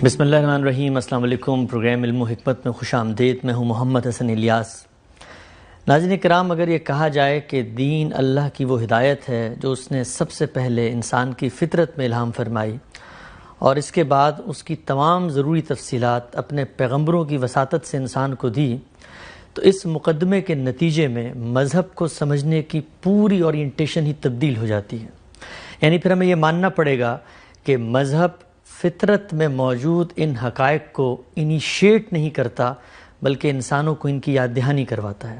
بسم اللہ الرحمن الرحیم۔ السلام علیکم۔ پروگرام علم و حکمت میں خوش آمدید۔ میں ہوں محمد حسن الیاس۔ ناظرین کرام، اگر یہ کہا جائے کہ دین اللہ کی وہ ہدایت ہے جو اس نے سب سے پہلے انسان کی فطرت میں الہام فرمائی اور اس کے بعد اس کی تمام ضروری تفصیلات اپنے پیغمبروں کی وساطت سے انسان کو دی، تو اس مقدمے کے نتیجے میں مذہب کو سمجھنے کی پوری اورینٹیشن ہی تبدیل ہو جاتی ہے۔ یعنی پھر ہمیں یہ ماننا پڑے گا کہ مذہب فطرت میں موجود ان حقائق کو انیشیٹ نہیں کرتا بلکہ انسانوں کو ان کی یاد دہانی کرواتا ہے۔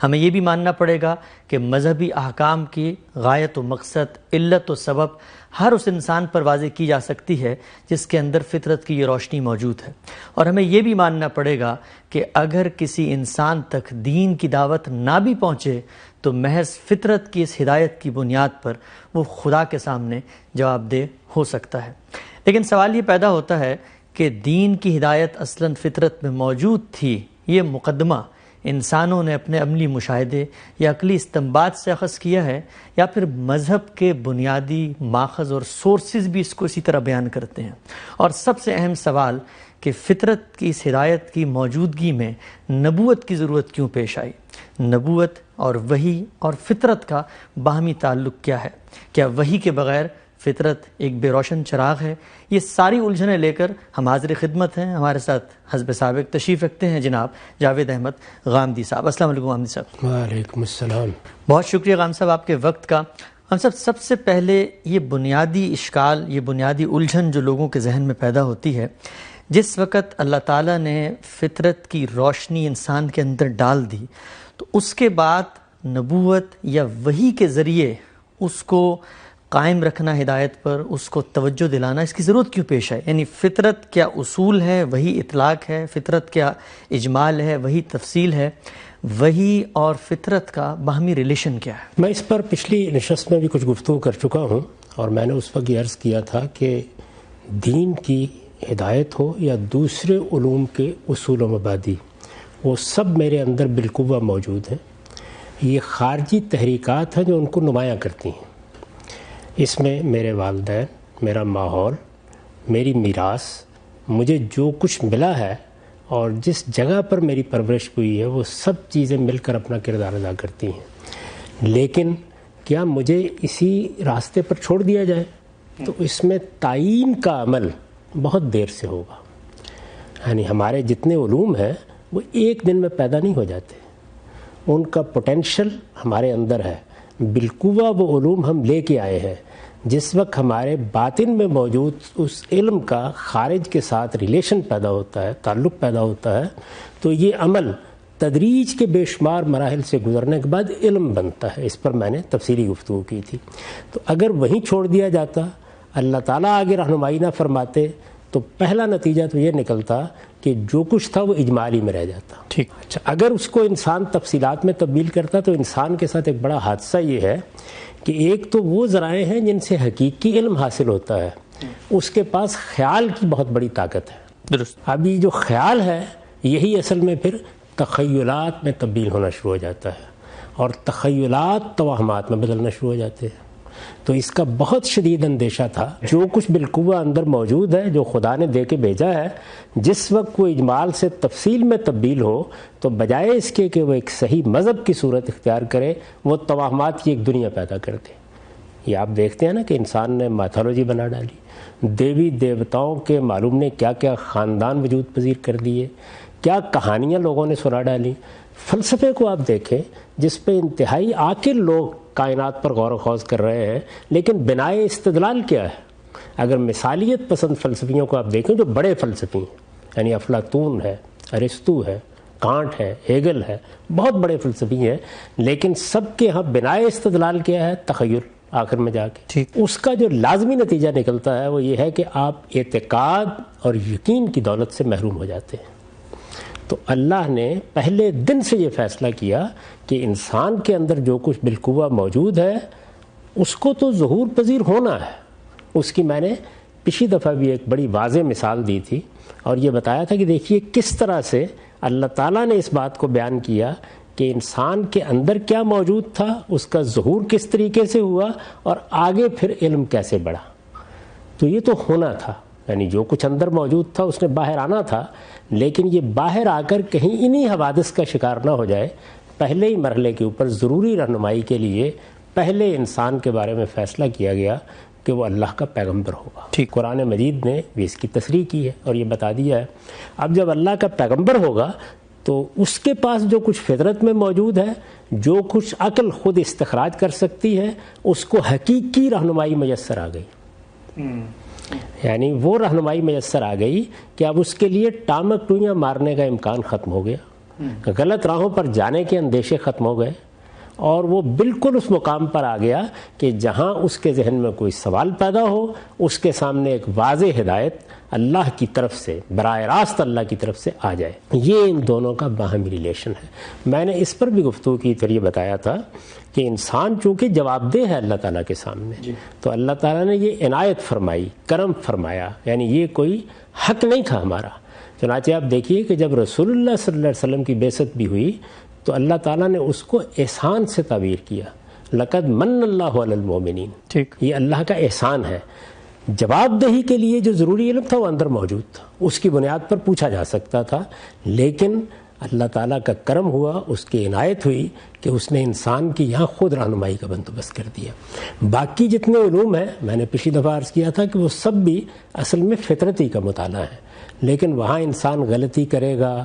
ہمیں یہ بھی ماننا پڑے گا کہ مذہبی احکام کی غایت و مقصد، علت و سبب ہر اس انسان پر واضح کی جا سکتی ہے جس کے اندر فطرت کی یہ روشنی موجود ہے۔ اور ہمیں یہ بھی ماننا پڑے گا کہ اگر کسی انسان تک دین کی دعوت نہ بھی پہنچے تو محض فطرت کی اس ہدایت کی بنیاد پر وہ خدا کے سامنے جواب دہ ہو سکتا ہے۔ لیکن سوال یہ پیدا ہوتا ہے کہ دین کی ہدایت اصلاً فطرت میں موجود تھی، یہ مقدمہ انسانوں نے اپنے عملی مشاہدے یا عقلی استنباط سے اخذ کیا ہے، یا پھر مذہب کے بنیادی ماخذ اور سورسز بھی اس کو اسی طرح بیان کرتے ہیں؟ اور سب سے اہم سوال کہ فطرت کی اس ہدایت کی موجودگی میں نبوت کی ضرورت کیوں پیش آئی؟ نبوت اور وحی اور فطرت کا باہمی تعلق کیا ہے؟ کیا وحی کے بغیر فطرت ایک بے روشن چراغ ہے؟ یہ ساری الجھنیں لے کر ہم حاضر خدمت ہیں۔ ہمارے ساتھ حزب سابق تشریف رکھتے ہیں جناب جاوید احمد غامدی صاحب۔ السلام علیکم غامدی صاحب۔ وعلیکم السلام۔ بہت شکریہ غام صاحب آپ کے وقت کا۔ غام صاحب، سب سے پہلے یہ بنیادی اشکال، یہ بنیادی الجھن جو لوگوں کے ذہن میں پیدا ہوتی ہے، جس وقت اللہ تعالیٰ نے فطرت کی روشنی انسان کے اندر ڈال دی تو اس کے بعد نبوت یا وحی کے ذریعے اس کو قائم رکھنا ہدایت پر، اس کو توجہ دلانا، اس کی ضرورت کیوں پیش ہے؟ یعنی فطرت کیا اصول ہے، وہی اطلاق ہے؟ فطرت کیا اجمال ہے، وہی تفصیل ہے؟ وحی اور فطرت کا باہمی ریلیشن کیا ہے؟ میں اس پر پچھلی نشست میں بھی کچھ گفتگو کر چکا ہوں، اور میں نے اس وقت یہ عرض کیا تھا کہ دین کی ہدایت ہو یا دوسرے علوم کے اصول و مبادی، وہ سب میرے اندر بالقوہ موجود ہیں۔ یہ خارجی تحریکات ہیں جو ان کو نمایاں کرتی ہیں۔ اس میں میرے والدین، میرا ماحول، میری میراث، مجھے جو کچھ ملا ہے اور جس جگہ پر میری پرورش ہوئی ہے، وہ سب چیزیں مل کر اپنا کردار ادا کرتی ہیں۔ لیکن کیا مجھے اسی راستے پر چھوڑ دیا جائے؟ تو اس میں تعین کا عمل بہت دیر سے ہوگا۔ یعنی ہمارے جتنے علوم ہیں وہ ایک دن میں پیدا نہیں ہو جاتے، ان کا پوٹینشل ہمارے اندر ہے۔ بالقوہ وہ علوم ہم لے کے آئے ہیں۔ جس وقت ہمارے باطن میں موجود اس علم کا خارج کے ساتھ ریلیشن پیدا ہوتا ہے، تعلق پیدا ہوتا ہے، تو یہ عمل تدریج کے بے شمار مراحل سے گزرنے کے بعد علم بنتا ہے۔ اس پر میں نے تفصیلی گفتگو کی تھی۔ تو اگر وہیں چھوڑ دیا جاتا، اللہ تعالیٰ آگے رہنمائی نہ فرماتے، تو پہلا نتیجہ تو یہ نکلتا کہ جو کچھ تھا وہ اجمالی میں رہ جاتا۔ ٹھیک۔ اچھا، اگر اس کو انسان تفصیلات میں تبدیل کرتا تو انسان کے ساتھ ایک بڑا حادثہ یہ ہے کہ ایک تو وہ ذرائع ہیں جن سے حقیقی علم حاصل ہوتا ہے، اس کے پاس خیال کی بہت بڑی طاقت ہے۔ درست۔ اب یہ جو خیال ہے یہی اصل میں پھر تخیلات میں تبدیل ہونا شروع ہو جاتا ہے، اور تخیلات توہمات میں بدلنا شروع ہو جاتے ہیں۔ تو اس کا بہت شدید اندیشہ تھا۔ جو کچھ بالقوہ اندر موجود ہے، جو خدا نے دے کے بھیجا ہے، جس وقت وہ اجمال سے تفصیل میں تبدیل ہو تو بجائے اس کے کہ وہ ایک صحیح مذہب کی صورت اختیار کرے، وہ توہمات کی ایک دنیا پیدا کر دے۔ یہ آپ دیکھتے ہیں نا کہ انسان نے میتھولوجی بنا ڈالی، دیوی دیوتاؤں کے معلوم نے کیا کیا خاندان وجود پذیر کر دیے، کیا کہانیاں لوگوں نے سنا ڈالی۔ فلسفے کو آپ دیکھیں جس پہ انتہائی عاقل لوگ کائنات پر غور و خوض کر رہے ہیں، لیکن بنائے استدلال کیا ہے؟ اگر مثالیت پسند فلسفیوں کو آپ دیکھیں جو بڑے فلسفی ہیں، یعنی افلاطون ہے، ارسطو ہے، کانٹ ہے، ہیگل ہے، بہت بڑے فلسفی ہیں، لیکن سب کے ہاں بنائے استدلال کیا ہے؟ تخیل۔ آخر میں جا کے اس کا جو لازمی نتیجہ نکلتا ہے وہ یہ ہے کہ آپ اعتقاد اور یقین کی دولت سے محروم ہو جاتے ہیں۔ تو اللہ نے پہلے دن سے یہ فیصلہ کیا کہ انسان کے اندر جو کچھ بالقوہ موجود ہے اس کو تو ظہور پذیر ہونا ہے۔ اس کی میں نے پچھلی دفعہ بھی ایک بڑی واضح مثال دی تھی، اور یہ بتایا تھا کہ دیکھیے کس طرح سے اللہ تعالیٰ نے اس بات کو بیان کیا کہ انسان کے اندر کیا موجود تھا، اس کا ظہور کس طریقے سے ہوا، اور آگے پھر علم کیسے بڑھا۔ تو یہ تو ہونا تھا، یعنی جو کچھ اندر موجود تھا اس نے باہر آنا تھا، لیکن یہ باہر آ کر کہیں انہی حوادث کا شکار نہ ہو جائے۔ پہلے ہی مرحلے کے اوپر ضروری رہنمائی کے لیے پہلے انسان کے بارے میں فیصلہ کیا گیا کہ وہ اللہ کا پیغمبر ہوگا۔ ٹھیک، قرآن مجید نے بھی اس کی تصریح کی ہے اور یہ بتا دیا ہے اب جب اللہ کا پیغمبر ہوگا تو اس کے پاس جو کچھ فطرت میں موجود ہے، جو کچھ عقل خود استخراج کر سکتی ہے، اس کو حقیقی رہنمائی میسر آ گئی۔ یعنی وہ رہنمائی میسر آ گئی کہ اب اس کے لیے ٹامک ٹوئیاں مارنے کا امکان ختم ہو گیا، غلط راہوں پر جانے کے اندیشے ختم ہو گئے، اور وہ بالکل اس مقام پر آ گیا کہ جہاں اس کے ذہن میں کوئی سوال پیدا ہو، اس کے سامنے ایک واضح ہدایت اللہ کی طرف سے، براہ راست اللہ کی طرف سے آ جائے۔ یہ ان دونوں کا باہمی ریلیشن ہے۔ میں نے اس پر بھی گفتگو کی تو یہ بتایا تھا کہ انسان چونکہ جواب دہ ہے اللہ تعالیٰ کے سامنے، تو اللہ تعالیٰ نے یہ عنایت فرمائی، کرم فرمایا، یعنی یہ کوئی حق نہیں تھا ہمارا۔ چنانچہ آپ دیکھیے کہ جب رسول اللہ صلی اللہ علیہ وسلم کی بعثت بھی ہوئی تو اللہ تعالیٰ نے اس کو احسان سے تعبیر کیا، لقد من اللہ علی المؤمنین۔ ٹھیک، یہ اللہ کا احسان ہے۔ جواب دہی کے لیے جو ضروری علم تھا وہ اندر موجود تھا، اس کی بنیاد پر پوچھا جا سکتا تھا، لیکن اللہ تعالیٰ کا کرم ہوا، اس کی عنایت ہوئی کہ اس نے انسان کی یہاں خود رہنمائی کا بندوبست کر دیا۔ باقی جتنے علوم ہیں، میں نے پچھلی دفعہ عرض کیا تھا کہ وہ سب بھی اصل میں فطرتی کا مطالعہ ہے، لیکن وہاں انسان غلطی کرے گا،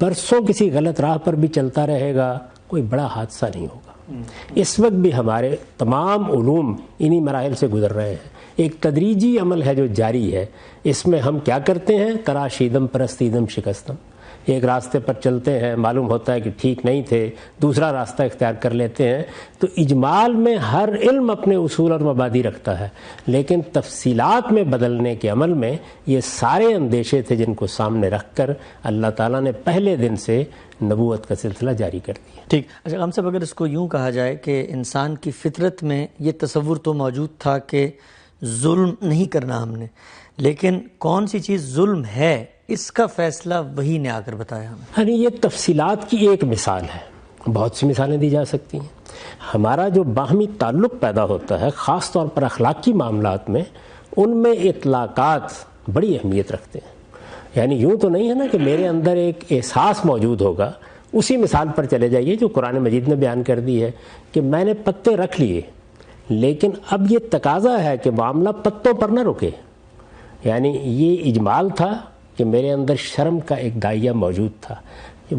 برسوں کسی غلط راہ پر بھی چلتا رہے گا، کوئی بڑا حادثہ نہیں ہوگا۔ اس وقت بھی ہمارے تمام علوم انہی مراحل سے گزر رہے ہیں، ایک تدریجی عمل ہے جو جاری ہے۔ اس میں ہم کیا کرتے ہیں؟ تراشیدم پرستیدم شکستم، ایک راستے پر چلتے ہیں، معلوم ہوتا ہے کہ ٹھیک نہیں تھے، دوسرا راستہ اختیار کر لیتے ہیں۔ تو اجمال میں ہر علم اپنے اصول اور مبادی رکھتا ہے، لیکن تفصیلات میں بدلنے کے عمل میں یہ سارے اندیشے تھے جن کو سامنے رکھ کر اللہ تعالیٰ نے پہلے دن سے نبوت کا سلسلہ جاری کر دیا۔ ٹھیک، اچھا ہم صاحب، اگر اس کو یوں کہا جائے کہ انسان کی فطرت میں یہ تصور تو موجود تھا کہ ظلم نہیں کرنا ہم نے، لیکن کون سی چیز ظلم ہے اس کا فیصلہ وہی نے آ کر بتایا ہمیں۔ یعنی یہ تفصیلات کی ایک مثال ہے، بہت سی مثالیں دی جا سکتی ہیں۔ ہمارا جو باہمی تعلق پیدا ہوتا ہے خاص طور پر اخلاقی معاملات میں، ان میں اطلاقات بڑی اہمیت رکھتے ہیں۔ یعنی یوں تو نہیں ہے نا کہ میرے اندر ایک احساس موجود ہوگا، اسی مثال پر چلے جائیے جو قرآن مجید نے بیان کر دی ہے کہ میں نے پتے رکھ لیے، لیکن اب یہ تقاضا ہے کہ معاملہ پتوں پر نہ رکے۔ یعنی یہ اجمال تھا کہ میرے اندر شرم کا ایک دائیہ موجود تھا،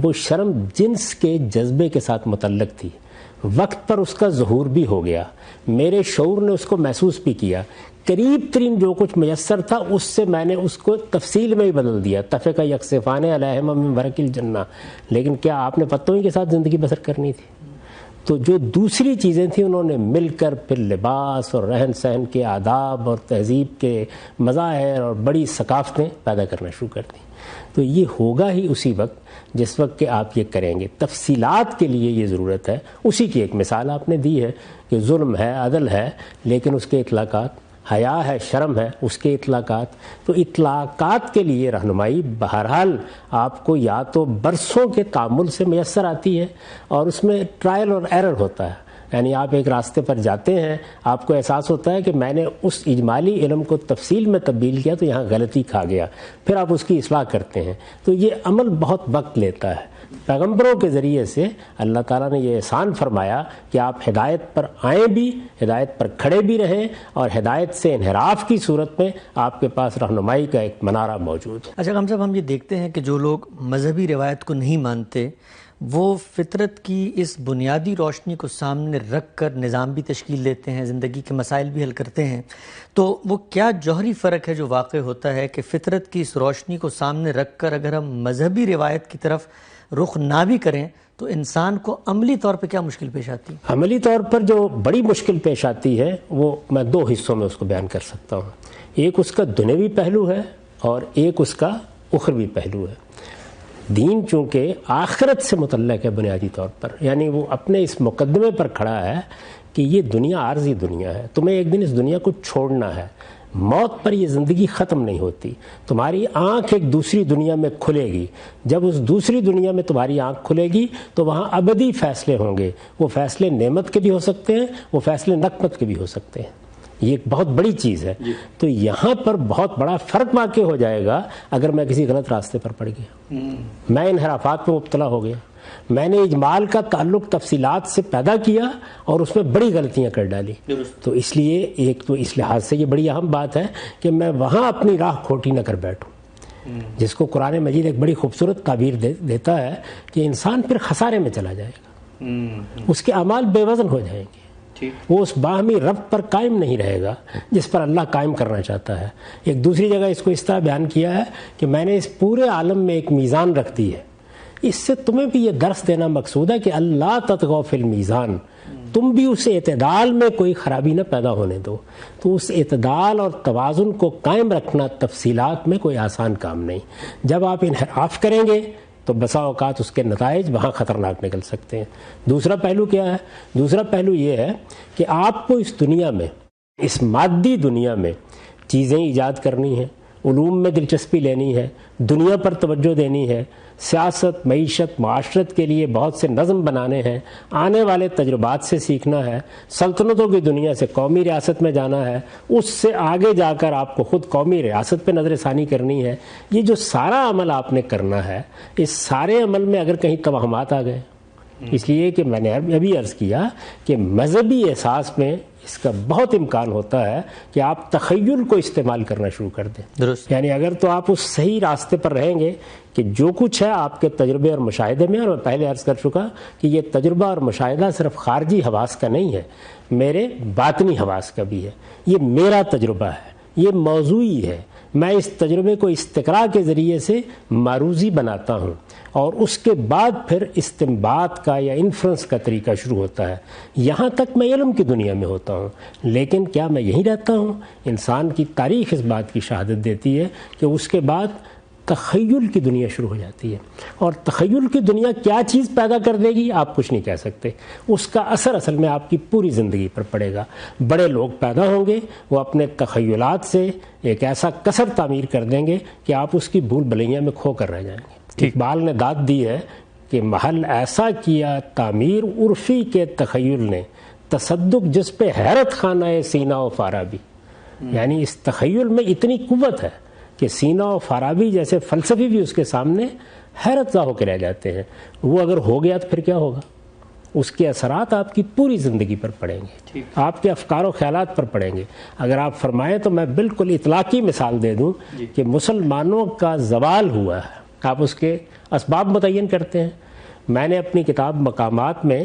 وہ شرم جنس کے جذبے کے ساتھ متعلق تھی، وقت پر اس کا ظہور بھی ہو گیا، میرے شعور نے اس کو محسوس بھی کیا، قریب ترین جو کچھ میسر تھا اس سے میں نے اس کو تفصیل میں ہی بدل دیا، تفقہ یکسفان علیہما من ورق الجنہ۔ لیکن کیا آپ نے پتوں ہی کے ساتھ زندگی بسر کرنی تھی؟ تو جو دوسری چیزیں تھیں انہوں نے مل کر پھر لباس اور رہن سہن کے آداب اور تہذیب کے مظاہر اور بڑی ثقافتیں پیدا کرنا شروع کر دیں۔ تو یہ ہوگا ہی اسی وقت جس وقت کہ آپ یہ کریں گے۔ تفصیلات کے لیے یہ ضرورت ہے، اسی کی ایک مثال آپ نے دی ہے کہ ظلم ہے، عدل ہے، لیکن اس کے اطلاقات، حیا ہے، شرم ہے، اس کے اطلاقات۔ تو اطلاقات کے لیے رہنمائی بہرحال آپ کو یا تو برسوں کے تعامل سے میسر آتی ہے، اور اس میں ٹرائل اور ایرر ہوتا ہے۔ یعنی آپ ایک راستے پر جاتے ہیں، آپ کو احساس ہوتا ہے کہ میں نے اس اجمالی علم کو تفصیل میں تبدیل کیا تو یہاں غلطی کھا گیا، پھر آپ اس کی اصلاح کرتے ہیں۔ تو یہ عمل بہت وقت لیتا ہے۔ پیغمبروں کے ذریعے سے اللہ تعالیٰ نے یہ احسان فرمایا کہ آپ ہدایت پر آئیں بھی، ہدایت پر کھڑے بھی رہیں، اور ہدایت سے انحراف کی صورت میں آپ کے پاس رہنمائی کا ایک منارہ موجود ہے۔ اچھا ہم صاحب، ہم یہ دیکھتے ہیں کہ جو لوگ مذہبی روایت کو نہیں مانتے وہ فطرت کی اس بنیادی روشنی کو سامنے رکھ کر نظام بھی تشکیل دیتے ہیں، زندگی کے مسائل بھی حل کرتے ہیں۔ تو وہ کیا جوہری فرق ہے جو واقع ہوتا ہے کہ فطرت کی اس روشنی کو سامنے رکھ کر اگر ہم مذہبی روایت کی طرف رخ نہ بھی کریں تو انسان کو عملی طور پہ کیا مشکل پیش آتی ہے؟ عملی طور پر جو بڑی مشکل پیش آتی ہے وہ میں دو حصوں میں اس کو بیان کر سکتا ہوں۔ ایک اس کا دنیوی پہلو ہے اور ایک اس کا اخروی پہلو ہے۔ دین چونکہ آخرت سے متعلق ہے بنیادی طور پر، یعنی وہ اپنے اس مقدمے پر کھڑا ہے کہ یہ دنیا عارضی دنیا ہے، تمہیں ایک دن اس دنیا کو چھوڑنا ہے، موت پر یہ زندگی ختم نہیں ہوتی، تمہاری آنکھ ایک دوسری دنیا میں کھلے گی، جب اس دوسری دنیا میں تمہاری آنکھ کھلے گی تو وہاں ابدی فیصلے ہوں گے، وہ فیصلے نعمت کے بھی ہو سکتے ہیں، وہ فیصلے نقمت کے بھی ہو سکتے ہیں۔ یہ ایک بہت بڑی چیز ہے. تو یہاں پر بہت بڑا فرق واقع ہو جائے گا اگر میں کسی غلط راستے پر پڑ گیا, میں انحرافات میں مبتلا ہو گیا, میں نے اجمال کا تعلق تفصیلات سے پیدا کیا اور اس میں بڑی غلطیاں کر ڈالی. تو اس لیے ایک تو اس لحاظ سے یہ بڑی اہم بات ہے کہ میں وہاں اپنی راہ کھوٹی نہ کر بیٹھوں, جس کو قرآن مجید ایک بڑی خوبصورت تعبیر دیتا ہے کہ انسان پھر خسارے میں چلا جائے گا, اس کے اعمال بے وزن ہو جائیں گے, وہ اس باہمی ربط پر قائم نہیں رہے گا جس پر اللہ قائم کرنا چاہتا ہے. ایک دوسری جگہ اس کو اس طرح بیان کیا ہے کہ میں نے اس پورے عالم میں ایک میزان رکھ دی ہے, اس سے تمہیں بھی یہ درس دینا مقصود ہے کہ اللہ تطغوا فی المیزان, تم بھی اس اعتدال میں کوئی خرابی نہ پیدا ہونے دو. تو اس اعتدال اور توازن کو قائم رکھنا تفصیلات میں کوئی آسان کام نہیں. جب آپ انحراف کریں گے تو بسا اوقات اس کے نتائج وہاں خطرناک نکل سکتے ہیں. دوسرا پہلو کیا ہے؟ دوسرا پہلو یہ ہے کہ آپ کو اس دنیا میں, اس مادی دنیا میں چیزیں ایجاد کرنی ہیں, علوم میں دلچسپی لینی ہے, دنیا پر توجہ دینی ہے, سیاست, معیشت, معاشرت کے لیے بہت سے نظم بنانے ہیں, آنے والے تجربات سے سیکھنا ہے, سلطنتوں کی دنیا سے قومی ریاست میں جانا ہے, اس سے آگے جا کر آپ کو خود قومی ریاست پہ نظر ثانی کرنی ہے. یہ جو سارا عمل آپ نے کرنا ہے, اس سارے عمل میں اگر کہیں توہمات آ گئے, اس لیے کہ میں نے ابھی عرض کیا کہ مذہبی احساس میں اس کا بہت امکان ہوتا ہے کہ آپ تخیل کو استعمال کرنا شروع کر دیں. درست. یعنی اگر تو آپ اس صحیح راستے پر رہیں گے کہ جو کچھ ہے آپ کے تجربے اور مشاہدے میں, اور میں پہلے عرض کر چکا کہ یہ تجربہ اور مشاہدہ صرف خارجی حواس کا نہیں ہے, میرے باطنی حواس کا بھی ہے. یہ میرا تجربہ ہے, یہ موضوعی ہے, میں اس تجربے کو استقراء کے ذریعے سے معروضی بناتا ہوں, اور اس کے بعد پھر استنباط کا یا انفرنس کا طریقہ شروع ہوتا ہے. یہاں تک میں علم کی دنیا میں ہوتا ہوں, لیکن کیا میں یہیں رہتا ہوں؟ انسان کی تاریخ اس بات کی شہادت دیتی ہے کہ اس کے بعد تخیل کی دنیا شروع ہو جاتی ہے. اور تخیل کی دنیا کیا چیز پیدا کر دے گی آپ کچھ نہیں کہہ سکتے. اس کا اثر اصل میں آپ کی پوری زندگی پر پڑے گا. بڑے لوگ پیدا ہوں گے, وہ اپنے تخیلات سے ایک ایسا کثر تعمیر کر دیں گے کہ آپ اس کی بھول بھلیاں میں کھو کر رہ جائیں گے. اقبال نے داد دی ہے کہ محل ایسا کیا تعمیر عرفی کے تخیل نے, تصدق جس پہ حیرت خانہ سینہ و فارابی. یعنی اس تخیل میں اتنی قوت ہے کہ سینہ و فارابی جیسے فلسفی بھی اس کے سامنے حیرت زا ہو کے رہ جاتے ہیں. وہ اگر ہو گیا تو پھر کیا ہوگا؟ اس کے اثرات آپ کی پوری زندگی پر پڑیں گے, آپ کے افکار و خیالات پر پڑیں گے. اگر آپ فرمائیں تو میں بالکل اطلاقی مثال دے دوں کہ مسلمانوں کا زوال ہوا ہے, آپ اس کے اسباب متعین کرتے ہیں. میں نے اپنی کتاب مقامات میں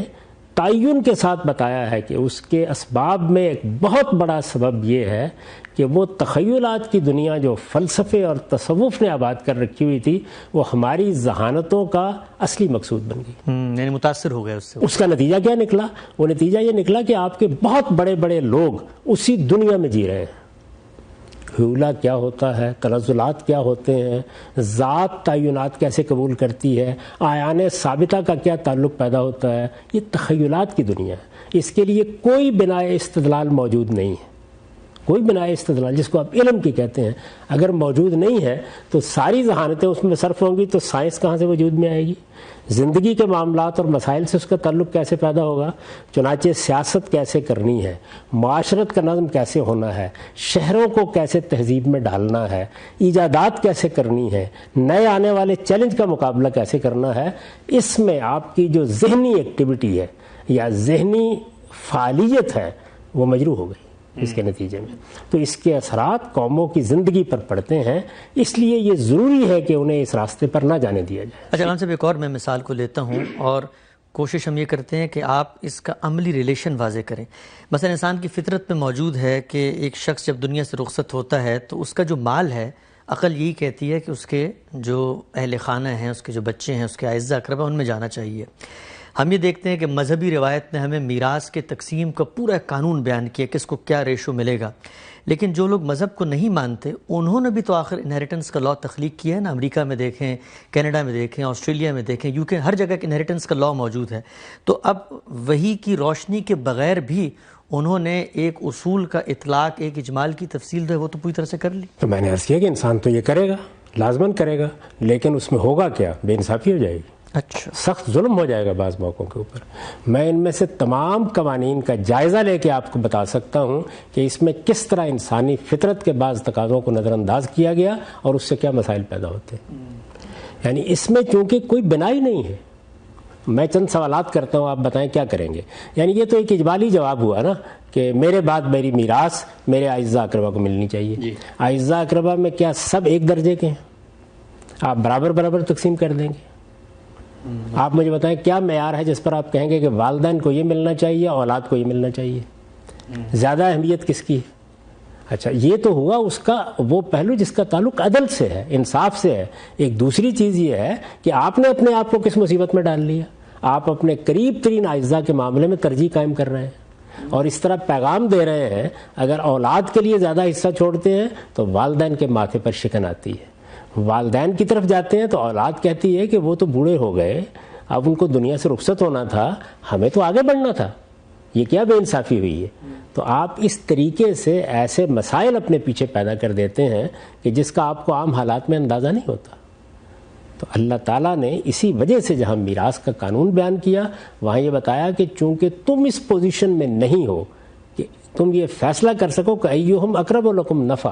تعین کے ساتھ بتایا ہے کہ اس کے اسباب میں ایک بہت بڑا سبب یہ ہے کہ وہ تخیلات کی دنیا جو فلسفے اور تصوف نے آباد کر رکھی ہوئی تھی, وہ ہماری ذہانتوں کا اصلی مقصود بن گئی. یعنی متاثر ہو گئے اس سے. اس کا نتیجہ کیا نکلا؟ وہ نتیجہ یہ نکلا کہ آپ کے بہت بڑے بڑے لوگ اسی دنیا میں جی رہے ہیں. حیولہ کیا ہوتا ہے, تنزلات کیا ہوتے ہیں, ذات تعینات کیسے قبول کرتی ہے, آیان ثابتہ کا کیا تعلق پیدا ہوتا ہے, یہ تخیلات کی دنیا ہے. اس کے لیے کوئی بناء استدلال موجود نہیں ہے, کوئی بناء استدلال جس کو آپ علم کی کہتے ہیں اگر موجود نہیں ہے تو ساری ذہانتیں اس میں صرف ہوں گی, تو سائنس کہاں سے وجود میں آئے گی؟ زندگی کے معاملات اور مسائل سے اس کا تعلق کیسے پیدا ہوگا؟ چنانچہ سیاست کیسے کرنی ہے, معاشرت کا نظم کیسے ہونا ہے, شہروں کو کیسے تہذیب میں ڈالنا ہے, ایجادات کیسے کرنی ہے, نئے آنے والے چیلنج کا مقابلہ کیسے کرنا ہے, اس میں آپ کی جو ذہنی ایکٹیویٹی ہے یا ذہنی فعالیت ہے وہ مجروح ہو گئی اس کے نتیجے میں. تو اس کے اثرات قوموں کی زندگی پر پڑتے ہیں, اس لیے یہ ضروری ہے کہ انہیں اس راستے پر نہ جانے دیا جائے. اچھا علامہ صاحب, ایک اور میں مثال کو لیتا ہوں اور کوشش ہم یہ کرتے ہیں کہ آپ اس کا عملی ریلیشن واضح کریں. مثلا انسان کی فطرت میں موجود ہے کہ ایک شخص جب دنیا سے رخصت ہوتا ہے تو اس کا جو مال ہے, عقل یہی کہتی ہے کہ اس کے جو اہل خانہ ہیں, اس کے جو بچے ہیں, اس کے اعزہ اقربا, ان میں جانا چاہیے. ہم یہ دیکھتے ہیں کہ مذہبی روایت نے ہمیں میراث کے تقسیم کا پورا قانون بیان کیا, کس کو کیا ریشو ملے گا. لیکن جو لوگ مذہب کو نہیں مانتے انہوں نے بھی تو آخر انہیریٹنس کا لاء تخلیق کیا ہے نا. امریکہ میں دیکھیں, کینیڈا میں دیکھیں, آسٹریلیا میں دیکھیں, یو کے, ہر جگہ انہیریٹنس کا لاء موجود ہے. تو اب وحی کی روشنی کے بغیر بھی انہوں نے ایک اصول کا اطلاق, ایک اجمال کی تفصیل جو ہے وہ تو پوری طرح سے کر لی. تو میں نے عرض کیا کہ انسان تو یہ کرے گا, لازماً کرے گا, لیکن اس میں ہوگا کیا؟ بے انصافی ہو جائے گی. اچھا، سخت ظلم ہو جائے گا بعض موقعوں کے اوپر. میں ان میں سے تمام قوانین کا جائزہ لے کے آپ کو بتا سکتا ہوں کہ اس میں کس طرح انسانی فطرت کے بعض تقاضوں کو نظر انداز کیا گیا اور اس سے کیا مسائل پیدا ہوتے ہیں. یعنی اس میں چونکہ کوئی بنائی نہیں ہے. میں چند سوالات کرتا ہوں، آپ بتائیں کیا کریں گے. یعنی یہ تو ایک اجمالی جواب ہوا نا کہ میرے بعد میری میراث میرے اعزاء اقربا کو ملنی چاہیے. اعزاء اقربا میں کیا سب ایک درجے کے ہیں؟ آپ برابر برابر تقسیم کر دیں گے؟ آپ مجھے بتائیں کیا معیار ہے جس پر آپ کہیں گے کہ والدین کو یہ ملنا چاہیے اولاد کو یہ ملنا چاہیے؟ زیادہ اہمیت کس کی ہے؟ اچھا، یہ تو ہوا اس کا وہ پہلو جس کا تعلق عدل سے ہے، انصاف سے ہے. ایک دوسری چیز یہ ہے کہ آپ نے اپنے آپ کو کس مصیبت میں ڈال لیا. آپ اپنے قریب ترین اعزاء کے معاملے میں ترجیح قائم کر رہے ہیں اور اس طرح پیغام دے رہے ہیں اگر اولاد کے لیے زیادہ حصہ چھوڑتے ہیں تو والدین کے ماتھے پر شکن آتی ہے. والدین کی طرف جاتے ہیں تو اولاد کہتی ہے کہ وہ تو بوڑھے ہو گئے، اب ان کو دنیا سے رخصت ہونا تھا، ہمیں تو آگے بڑھنا تھا. یہ کیا بے انصافی ہوئی ہے؟ تو آپ اس طریقے سے ایسے مسائل اپنے پیچھے پیدا کر دیتے ہیں کہ جس کا آپ کو عام حالات میں اندازہ نہیں ہوتا. تو اللہ تعالیٰ نے اسی وجہ سے جہاں میراث کا قانون بیان کیا وہاں یہ بتایا کہ چونکہ تم اس پوزیشن میں نہیں ہو کہ تم یہ فیصلہ کر سکو کہ ایہم اقرب لکم نفع،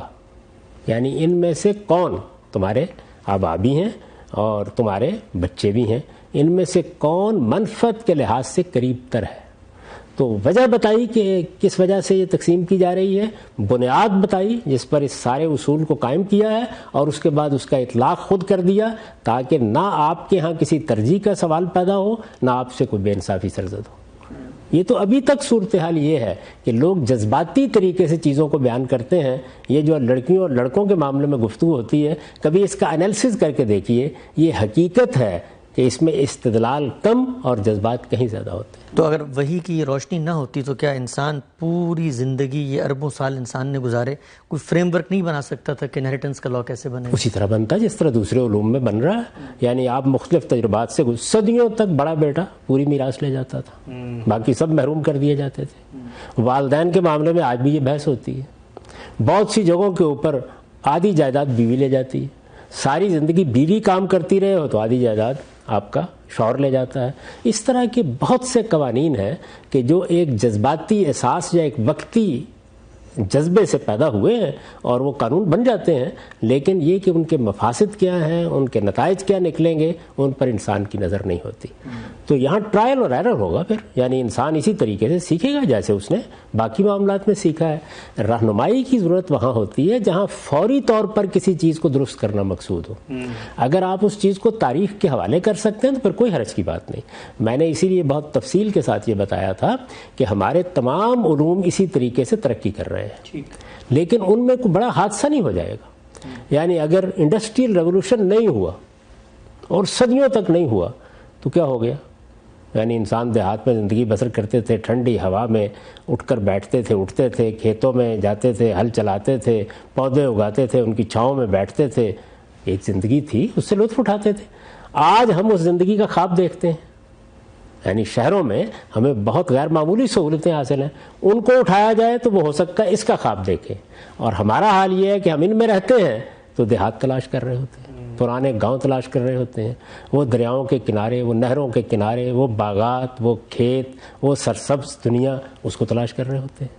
یعنی ان میں سے کون، تمہارے آبا بھی ہیں اور تمہارے بچے بھی ہیں، ان میں سے کون منفعت کے لحاظ سے قریب تر ہے. تو وجہ بتائی کہ کس وجہ سے یہ تقسیم کی جا رہی ہے، بنیاد بتائی جس پر اس سارے اصول کو قائم کیا ہے اور اس کے بعد اس کا اطلاق خود کر دیا تاکہ نہ آپ کے ہاں کسی ترجیح کا سوال پیدا ہو نہ آپ سے کوئی بے انصافی سرزد ہو. یہ تو ابھی تک صورتحال یہ ہے کہ لوگ جذباتی طریقے سے چیزوں کو بیان کرتے ہیں. یہ جو لڑکیوں اور لڑکوں کے معاملے میں گفتگو ہوتی ہے کبھی اس کا انالیسس کر کے دیکھیے، یہ حقیقت ہے کہ اس میں استدلال کم اور جذبات کہیں زیادہ ہوتے ہیں. تو اگر وحی کی یہ روشنی نہ ہوتی تو کیا انسان پوری زندگی یہ اربوں سال انسان نے گزارے کوئی فریم ورک نہیں بنا سکتا تھا کہ انہیریٹنس کا لا کیسے بنے؟ اسی طرح بنتا جس طرح دوسرے علوم میں بن رہا ہے. یعنی آپ مختلف تجربات سے صدیوں تک بڑا بیٹا پوری میراث لے جاتا تھا، باقی سب محروم کر دیے جاتے تھے. والدین کے معاملے میں آج بھی یہ بحث ہوتی ہے. بہت سی جگہوں کے اوپر آدھی جائیداد بیوی لے جاتی ہے. ساری زندگی بیوی کام کرتی رہے ہو تو آدھی جائیداد آپ کا شوہر لے جاتا ہے. اس طرح کے بہت سے قوانین ہیں کہ جو ایک جذباتی احساس یا ایک وقتی جذبے سے پیدا ہوئے ہیں اور وہ قانون بن جاتے ہیں، لیکن یہ کہ ان کے مفاسد کیا ہیں، ان کے نتائج کیا نکلیں گے، ان پر انسان کی نظر نہیں ہوتی. تو یہاں ٹرائل اور ایرر ہوگا پھر. یعنی انسان اسی طریقے سے سیکھے گا جیسے اس نے باقی معاملات میں سیکھا ہے. رہنمائی کی ضرورت وہاں ہوتی ہے جہاں فوری طور پر کسی چیز کو درست کرنا مقصود ہو. اگر آپ اس چیز کو تاریخ کے حوالے کر سکتے ہیں تو پھر کوئی حرج کی بات نہیں. میں نے اسی لیے بہت تفصیل کے ساتھ یہ بتایا تھا کہ ہمارے تمام علوم اسی طریقے سے ترقی کر رہے ہیں، لیکن ان میں کوئی بڑا حادثہ نہیں ہو جائے گا. یعنی اگر انڈسٹریل ریولوشن نہیں ہوا اور صدیوں تک نہیں ہوا تو کیا ہو گیا؟ یعنی انسان دیہات میں زندگی بسر کرتے تھے، ٹھنڈی ہوا میں اٹھ کر بیٹھتے تھے، اٹھتے تھے، کھیتوں میں جاتے تھے، ہل چلاتے تھے، پودے اگاتے تھے، ان کی چھاؤں میں بیٹھتے تھے. ایک زندگی تھی، اس سے لطف اٹھاتے تھے. آج ہم اس زندگی کا خواب دیکھتے ہیں. یعنی شہروں میں ہمیں بہت غیر معمولی سہولتیں حاصل ہیں، ان کو اٹھایا جائے تو وہ ہو سکتا ہے اس کا خواب دیکھیں. اور ہمارا حال یہ ہے کہ ہم ان میں رہتے ہیں تو دیہات تلاش کر رہے ہوتے ہیں، پرانے گاؤں تلاش کر رہے ہوتے ہیں، وہ دریاؤں کے کنارے، وہ نہروں کے کنارے، وہ باغات، وہ کھیت، وہ سرسبز دنیا، اس کو تلاش کر رہے ہوتے ہیں.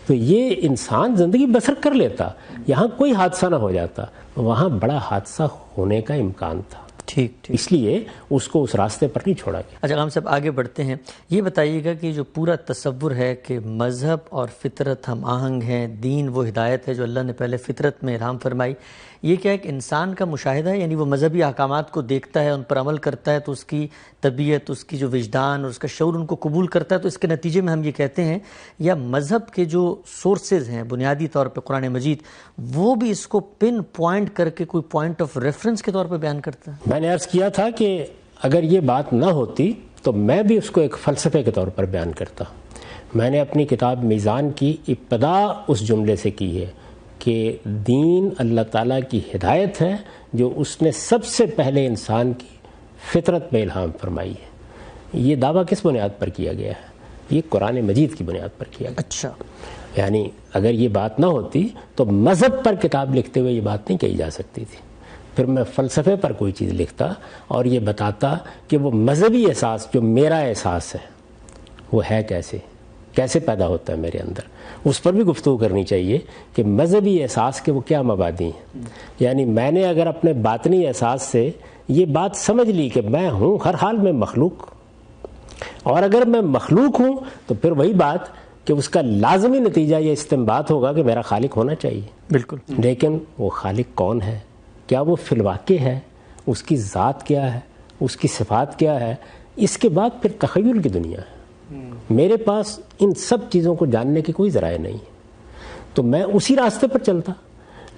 تو یہ انسان زندگی بسر کر لیتا، یہاں کوئی حادثہ نہ ہو جاتا، وہاں بڑا حادثہ ہونے کا امکان تھا. ٹھیک اس لیے اس کو اس راستے پر نہیں چھوڑا گیا. اچھا، ہم سب آگے بڑھتے ہیں. یہ بتائیے گا کہ جو پورا تصور ہے کہ مذہب اور فطرت ہم آہنگ ہیں، دین وہ ہدایت ہے جو اللہ نے پہلے فطرت میں الہام فرمائی، یہ کیا ایک انسان کا مشاہدہ ہے؟ یعنی وہ مذہبی احکامات کو دیکھتا ہے، ان پر عمل کرتا ہے تو اس کی طبیعت، اس کی جو وجدان اور اس کا شعور ان کو قبول کرتا ہے، تو اس کے نتیجے میں ہم یہ کہتے ہیں، یا مذہب کے جو سورسز ہیں بنیادی طور پہ قرآن مجید، وہ بھی اس کو پن پوائنٹ کر کے کوئی پوائنٹ آف ریفرنس کے طور پہ بیان کرتا ہے؟ میں نے عرض کیا تھا کہ اگر یہ بات نہ ہوتی تو میں بھی اس کو ایک فلسفے کے طور پر بیان کرتا. میں نے اپنی کتاب میزان کی ابتدا اس جملے سے کی ہے کہ دین اللہ تعالیٰ کی ہدایت ہے جو اس نے سب سے پہلے انسان کی فطرت میں الہام فرمائی ہے. یہ دعویٰ کس بنیاد پر کیا گیا ہے؟ یہ قرآن مجید کی بنیاد پر کیا گیا. اچھا، یعنی اگر یہ بات نہ ہوتی تو مذہب پر کتاب لکھتے ہوئے یہ بات نہیں کہی جا سکتی تھی. پھر میں فلسفے پر کوئی چیز لکھتا اور یہ بتاتا کہ وہ مذہبی احساس جو میرا احساس ہے وہ ہے کیسے پیدا ہوتا ہے میرے اندر، اس پر بھی گفتگو کرنی چاہیے کہ مذہبی احساس کے وہ کیا مبادی ہیں. یعنی میں نے اگر اپنے باطنی احساس سے یہ بات سمجھ لی کہ میں ہوں ہر حال میں مخلوق، اور اگر میں مخلوق ہوں تو پھر وہی بات کہ اس کا لازمی نتیجہ یہ استنباط ہوگا کہ میرا خالق ہونا چاہیے. بالکل. لیکن وہ خالق کون ہے، کیا وہ فی الواقع ہے، اس کی ذات کیا ہے، اس کی صفات کیا ہے، اس کے بعد پھر تخیل کی دنیا ہے. میرے پاس ان سب چیزوں کو جاننے کی کوئی ذرائع نہیں ہے، تو میں اسی راستے پر چلتا.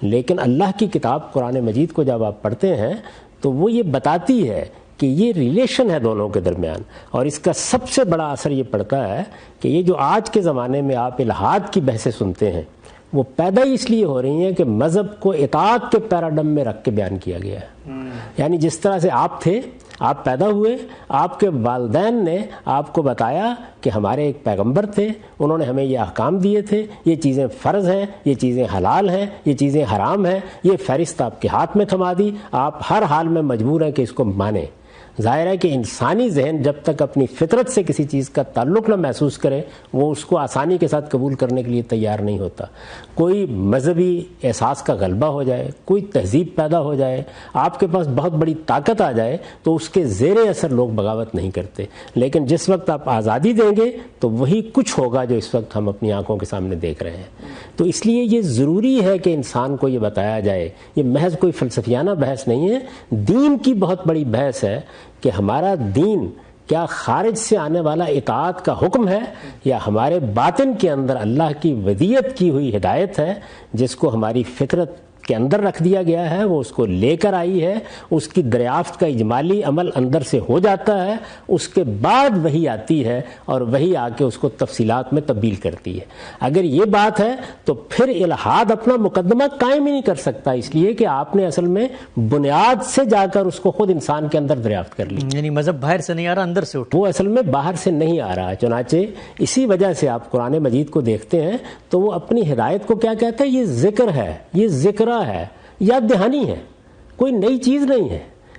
لیکن اللہ کی کتاب قرآن مجید کو جب آپ پڑھتے ہیں تو وہ یہ بتاتی ہے کہ یہ ریلیشن ہے دونوں کے درمیان، اور اس کا سب سے بڑا اثر یہ پڑتا ہے کہ یہ جو آج کے زمانے میں آپ الحاد کی بحثیں سنتے ہیں وہ پیدا ہی اس لیے ہو رہی ہیں کہ مذہب کو اطاعت کے پیراڈم میں رکھ کے بیان کیا گیا ہے. یعنی جس طرح سے آپ تھے، آپ پیدا ہوئے، آپ کے والدین نے آپ کو بتایا کہ ہمارے ایک پیغمبر تھے، انہوں نے ہمیں یہ احکام دیے تھے، یہ چیزیں فرض ہیں، یہ چیزیں حلال ہیں، یہ چیزیں حرام ہیں، یہ فہرست آپ کے ہاتھ میں تھما دی، آپ ہر حال میں مجبور ہیں کہ اس کو مانیں. ظاہر ہے کہ انسانی ذہن جب تک اپنی فطرت سے کسی چیز کا تعلق نہ محسوس کرے وہ اس کو آسانی کے ساتھ قبول کرنے کے لیے تیار نہیں ہوتا. کوئی مذہبی احساس کا غلبہ ہو جائے، کوئی تہذیب پیدا ہو جائے، آپ کے پاس بہت بڑی طاقت آ جائے تو اس کے زیر اثر لوگ بغاوت نہیں کرتے. لیکن جس وقت آپ آزادی دیں گے تو وہی کچھ ہوگا جو اس وقت ہم اپنی آنکھوں کے سامنے دیکھ رہے ہیں. تو اس لیے یہ ضروری ہے کہ انسان کو یہ بتایا جائے. یہ محض کوئی فلسفیانہ بحث نہیں ہے، دین کی بہت بڑی بحث ہے کہ ہمارا دین کیا خارج سے آنے والا اطاعت کا حکم ہے یا ہمارے باطن کے اندر اللہ کی ودیت کی ہوئی ہدایت ہے جس کو ہماری فطرت کے اندر رکھ دیا گیا ہے، وہ اس کو لے کر آئی ہے، اس کی دریافت کا اجمالی عمل اندر سے ہو جاتا ہے، اس کے بعد وہی آتی ہے اور وہی آ کے اس کو تفصیلات میں تبدیل کرتی ہے. اگر یہ بات ہے تو پھر الحاد اپنا مقدمہ قائم ہی نہیں کر سکتا، اس لیے کہ آپ نے اصل میں بنیاد سے جا کر اس کو خود انسان کے اندر دریافت کر لی. یعنی مذہب باہر سے نہیں آ رہا، اندر سے اٹھا، وہ اصل میں باہر سے نہیں آ رہا. چنانچہ اسی وجہ سے آپ قرآن مجید کو دیکھتے ہیں تو وہ اپنی ہدایت کو کیا کہتا ہے، یہ ذکر ہے، یہ ذکر ہے، یاد دہانی ہے، کوئی نئی چیز نہیں ہے.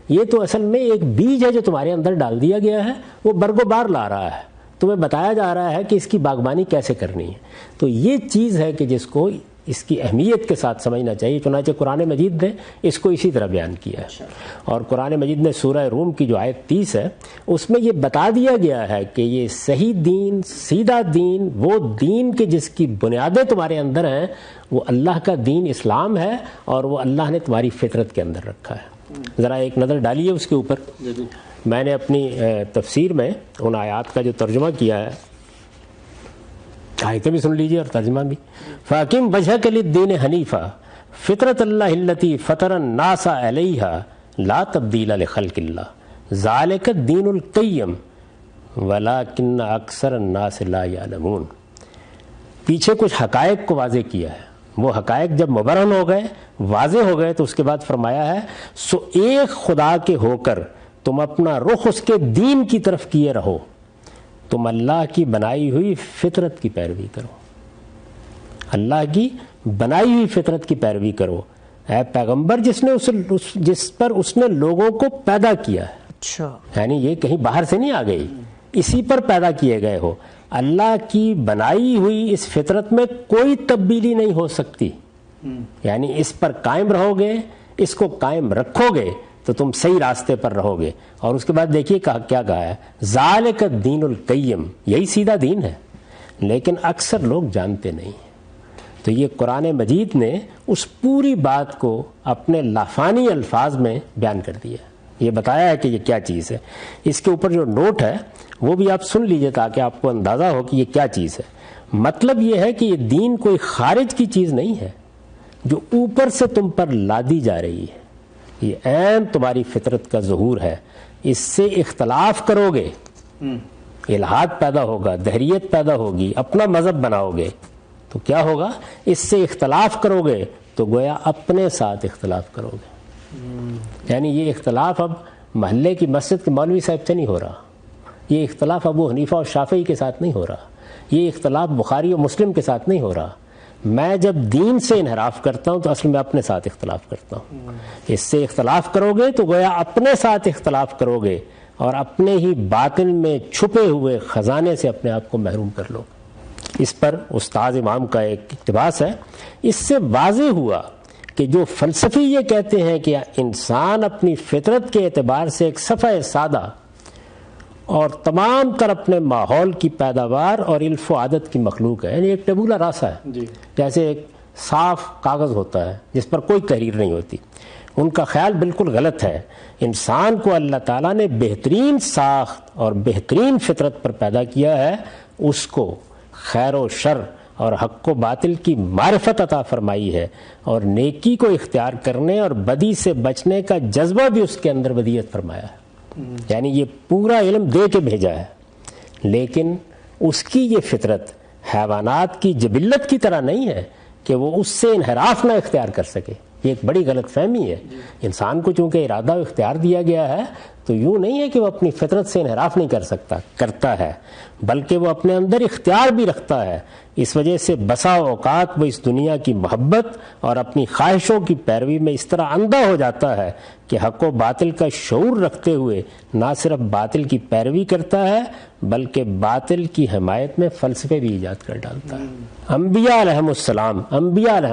یہ تو اصل میں ایک بیج ہے جو تمہارے اندر ڈال دیا گیا ہے، وہ برگ و بار لا رہا ہے، تمہیں بتایا جا رہا ہے کہ اس کی باغبانی کیسے کرنی ہے. تو یہ چیز ہے کہ جس کو اس کی اہمیت کے ساتھ سمجھنا چاہیے. چنانچہ قرآن مجید نے اس کو اسی طرح بیان کیا ہے. اور قرآن مجید نے سورہ روم کی جو آیت 30 ہے اس میں یہ بتا دیا گیا ہے کہ یہ صحیح دین، سیدھا دین، وہ دین کے جس کی بنیادیں تمہارے اندر ہیں، وہ اللہ کا دین اسلام ہے اور وہ اللہ نے تمہاری فطرت کے اندر رکھا ہے. ذرا ایک نظر ڈالیے اس کے اوپر. میں نے اپنی تفسیر میں ان آیات کا جو ترجمہ کیا ہے، آیتیں بھی سن لیجیے اور ترجمہ بھی. فاقم وجہک للدین حنیفا فطرت اللہ التی فطر الناس علیہا لا تبدیل لخلق اللہ ذالک الدین القیم ولکن اکثر الناس لا یعلمون. پیچھے کچھ حقائق کو واضح کیا ہے، وہ حقائق جب مبرہن ہو گئے، واضح ہو گئے، تو اس کے بعد فرمایا ہے سو ایک خدا کے ہو کر تم اپنا رخ اس کے دین کی طرف کیے رہو، تم اللہ کی بنائی ہوئی فطرت کی پیروی کرو، اللہ کی بنائی ہوئی فطرت کی پیروی کرو. اے پیغمبر جس پر اس نے لوگوں کو پیدا کیا ہے. اچھا، یعنی یہ کہیں باہر سے نہیں آ گئی، اسی پر پیدا کیے گئے ہو. اللہ کی بنائی ہوئی اس فطرت میں کوئی تبدیلی نہیں ہو سکتی. یعنی اس پر قائم رہو گے، اس کو قائم رکھو گے تو تم صحیح راستے پر رہو گے. اور اس کے بعد دیکھیے کیا کہا ہے، ذالک الدین القیم، یہی سیدھا دین ہے، لیکن اکثر لوگ جانتے نہیں. تو یہ قرآن مجید نے اس پوری بات کو اپنے لافانی الفاظ میں بیان کر دیا، یہ بتایا ہے کہ یہ کیا چیز ہے. اس کے اوپر جو نوٹ ہے وہ بھی آپ سن لیجئے تاکہ آپ کو اندازہ ہو کہ یہ کیا چیز ہے. مطلب یہ ہے کہ یہ دین کوئی خارج کی چیز نہیں ہے جو اوپر سے تم پر لادی جا رہی ہے، یہ عین تمہاری فطرت کا ظہور ہے. اس سے اختلاف کرو گے، الحاد پیدا ہوگا، دہریت پیدا ہوگی، اپنا مذہب بناؤ گے تو کیا ہوگا، اس سے اختلاف کرو گے تو گویا اپنے ساتھ اختلاف کرو گے. یعنی یہ اختلاف اب محلے کی مسجد کے مولوی صاحب سے نہیں ہو رہا، یہ اختلاف ابو حنیفہ اور شافعی کے ساتھ نہیں ہو رہا، یہ اختلاف بخاری اور مسلم کے ساتھ نہیں ہو رہا، میں جب دین سے انحراف کرتا ہوں تو اصل میں اپنے ساتھ اختلاف کرتا ہوں. اس سے اختلاف کرو گے تو گویا اپنے ساتھ اختلاف کرو گے اور اپنے ہی باطن میں چھپے ہوئے خزانے سے اپنے آپ کو محروم کر لو. اس پر استاد امام کا ایک اقتباس ہے. اس سے واضح ہوا کہ جو فلسفی یہ کہتے ہیں کہ انسان اپنی فطرت کے اعتبار سے ایک صفحہ سادہ اور تمام تر اپنے ماحول کی پیداوار اور علف و عادت کی مخلوق ہے، یعنی ایک ٹیبولا راسا ہے، جیسے ایک صاف کاغذ ہوتا ہے جس پر کوئی تحریر نہیں ہوتی. ان کا خیال بالکل غلط ہے. انسان کو اللہ تعالیٰ نے بہترین ساخت اور بہترین فطرت پر پیدا کیا ہے، اس کو خیر و شر اور حق و باطل کی معرفت عطا فرمائی ہے اور نیکی کو اختیار کرنے اور بدی سے بچنے کا جذبہ بھی اس کے اندر ودیعت فرمایا ہے. یعنی یہ پورا علم دے کے بھیجا ہے، لیکن اس کی یہ فطرت حیوانات کی جبلت کی طرح نہیں ہے کہ وہ اس سے انحراف نہ اختیار کر سکے. یہ ایک بڑی غلط فہمی ہے. انسان کو چونکہ ارادہ و اختیار دیا گیا ہے تو یوں نہیں ہے کہ وہ اپنی فطرت سے انحراف نہیں کر سکتا، کرتا ہے، بلکہ وہ اپنے اندر اختیار بھی رکھتا ہے. اس وجہ سے بسا اوقات وہ اس دنیا کی محبت اور اپنی خواہشوں کی پیروی میں اس طرح اندھا ہو جاتا ہے کہ حق و باطل کا شعور رکھتے ہوئے نہ صرف باطل کی پیروی کرتا ہے بلکہ باطل کی حمایت میں فلسفے بھی ایجاد کر ڈالتا ہے. انبیاء علیہم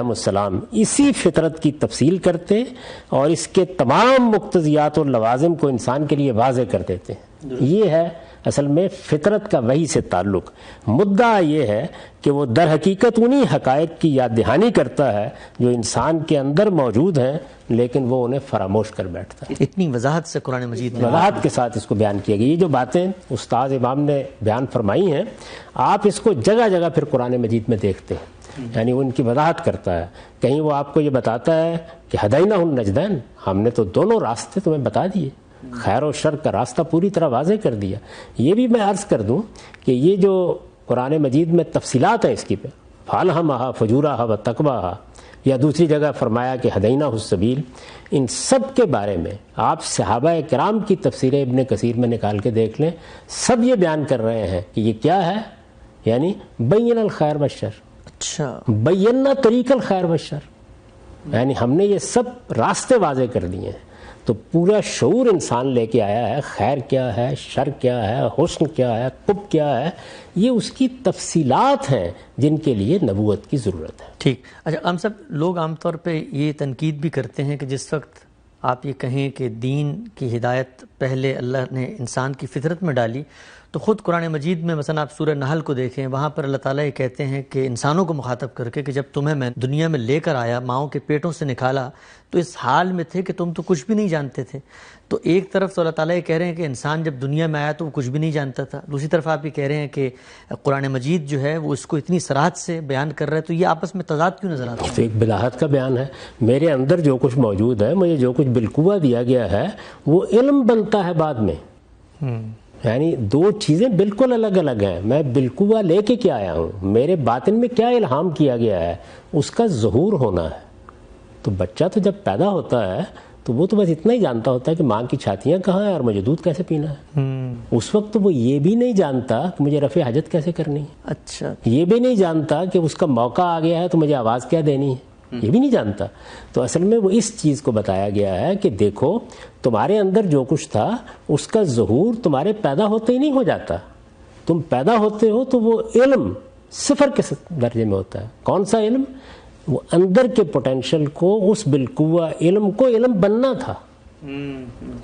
السلام اسی فطرت کی تفصیل کرتے اور اس کے تمام مقتضیات اور لوازم کو انسان کے لیے واضح کر دیتے ہیں. یہ ہے اصل میں فطرت کا وحی سے تعلق. مدعا یہ ہے کہ وہ در حقیقت انہی حقائق کی یاد دہانی کرتا ہے جو انسان کے اندر موجود ہیں لیکن وہ انہیں فراموش کر بیٹھتا ہے. اتنی وضاحت سے قرآن مجید میں وضاحت کے ساتھ اس کو بیان کیا گیا. یہ جو باتیں استاد امام نے بیان فرمائی ہیں آپ اس کو جگہ جگہ پھر قرآن مجید میں دیکھتے ہیں، یعنی وہ ان کی وضاحت کرتا ہے. کہیں وہ آپ کو یہ بتاتا ہے کہ ہدینہ النجدین، ہم نے تو دونوں راستے تمہیں بتا دیے، خیر و شر کا راستہ پوری طرح واضح کر دیا. یہ بھی میں عرض کر دوں کہ یہ جو قرآن مجید میں تفصیلات ہیں اس کی پہ فالہمہا فجورہا و تقواہا، یا دوسری جگہ فرمایا کہ ہدینہ السبیل، ان سب کے بارے میں آپ صحابہ کرام کی تفسیر ابن کثیر میں نکال کے دیکھ لیں. سب یہ بیان کر رہے ہیں کہ یہ کیا ہے، یعنی بین الخیر والشر. اچھا، بینا طریق الخیر والشر، یعنی ہم نے یہ سب راستے واضح کر دیے ہیں. تو پورا شعور انسان لے کے آیا ہے، خیر کیا ہے، شر کیا ہے، حسن کیا ہے، قبح کیا ہے. یہ اس کی تفصیلات ہیں جن کے لیے نبوت کی ضرورت ہے. ٹھیک. اچھا ہم سب لوگ عام طور پہ یہ تنقید بھی کرتے ہیں کہ جس وقت آپ یہ کہیں کہ دین کی ہدایت پہلے اللہ نے انسان کی فطرت میں ڈالی، تو خود قرآن مجید میں مثلا آپ سورہ نحل کو دیکھیں، وہاں پر اللہ تعالیٰ یہ کہتے ہیں کہ انسانوں کو مخاطب کر کے کہ جب تمہیں میں دنیا میں لے کر آیا، ماؤں کے پیٹوں سے نکالا، تو اس حال میں تھے کہ تم تو کچھ بھی نہیں جانتے تھے. تو ایک طرف تو اللہ تعالیٰ یہ کہہ رہے ہیں کہ انسان جب دنیا میں آیا تو وہ کچھ بھی نہیں جانتا تھا، دوسری طرف آپ یہ کہہ رہے ہیں کہ قرآن مجید جو ہے وہ اس کو اتنی صراحت سے بیان کر رہا ہے. تو یہ آپس میں تضاد کیوں نظر آتا ہے؟ ایک بلاحت کا بیان ہے. میرے اندر جو کچھ موجود ہے، مجھے جو کچھ بالقوہ دیا گیا ہے، وہ علم بنتا ہے بعد میں. یعنی دو چیزیں بالکل الگ الگ ہیں. میں بالقوہ لے کے کیا آیا ہوں، میرے باطن میں کیا الہام کیا گیا ہے، اس کا ظہور ہونا ہے. تو بچہ تو جب پیدا ہوتا ہے تو وہ تو بس اتنا ہی جانتا ہوتا ہے کہ ماں کی چھاتیاں کہاں ہیں اور مجھے دودھ کیسے پینا ہے. اس وقت تو وہ یہ بھی نہیں جانتا کہ مجھے رفع حاجت کیسے کرنی ہے. اچھا، یہ بھی نہیں جانتا کہ اس کا موقع آ گیا ہے تو مجھے آواز کیا دینی ہے، یہ بھی نہیں جانتا. تو اصل میں وہ اس چیز کو بتایا گیا ہے کہ دیکھو تمہارے اندر جو کچھ تھا اس کا ظہور تمہارے پیدا ہوتے ہی نہیں ہو جاتا. تم پیدا ہوتے ہو تو وہ علم صفر کے درجے میں ہوتا ہے. کون سا علم؟ وہ اندر کے پوٹینشل کو، اس بالقوہ علم کو علم بننا تھا.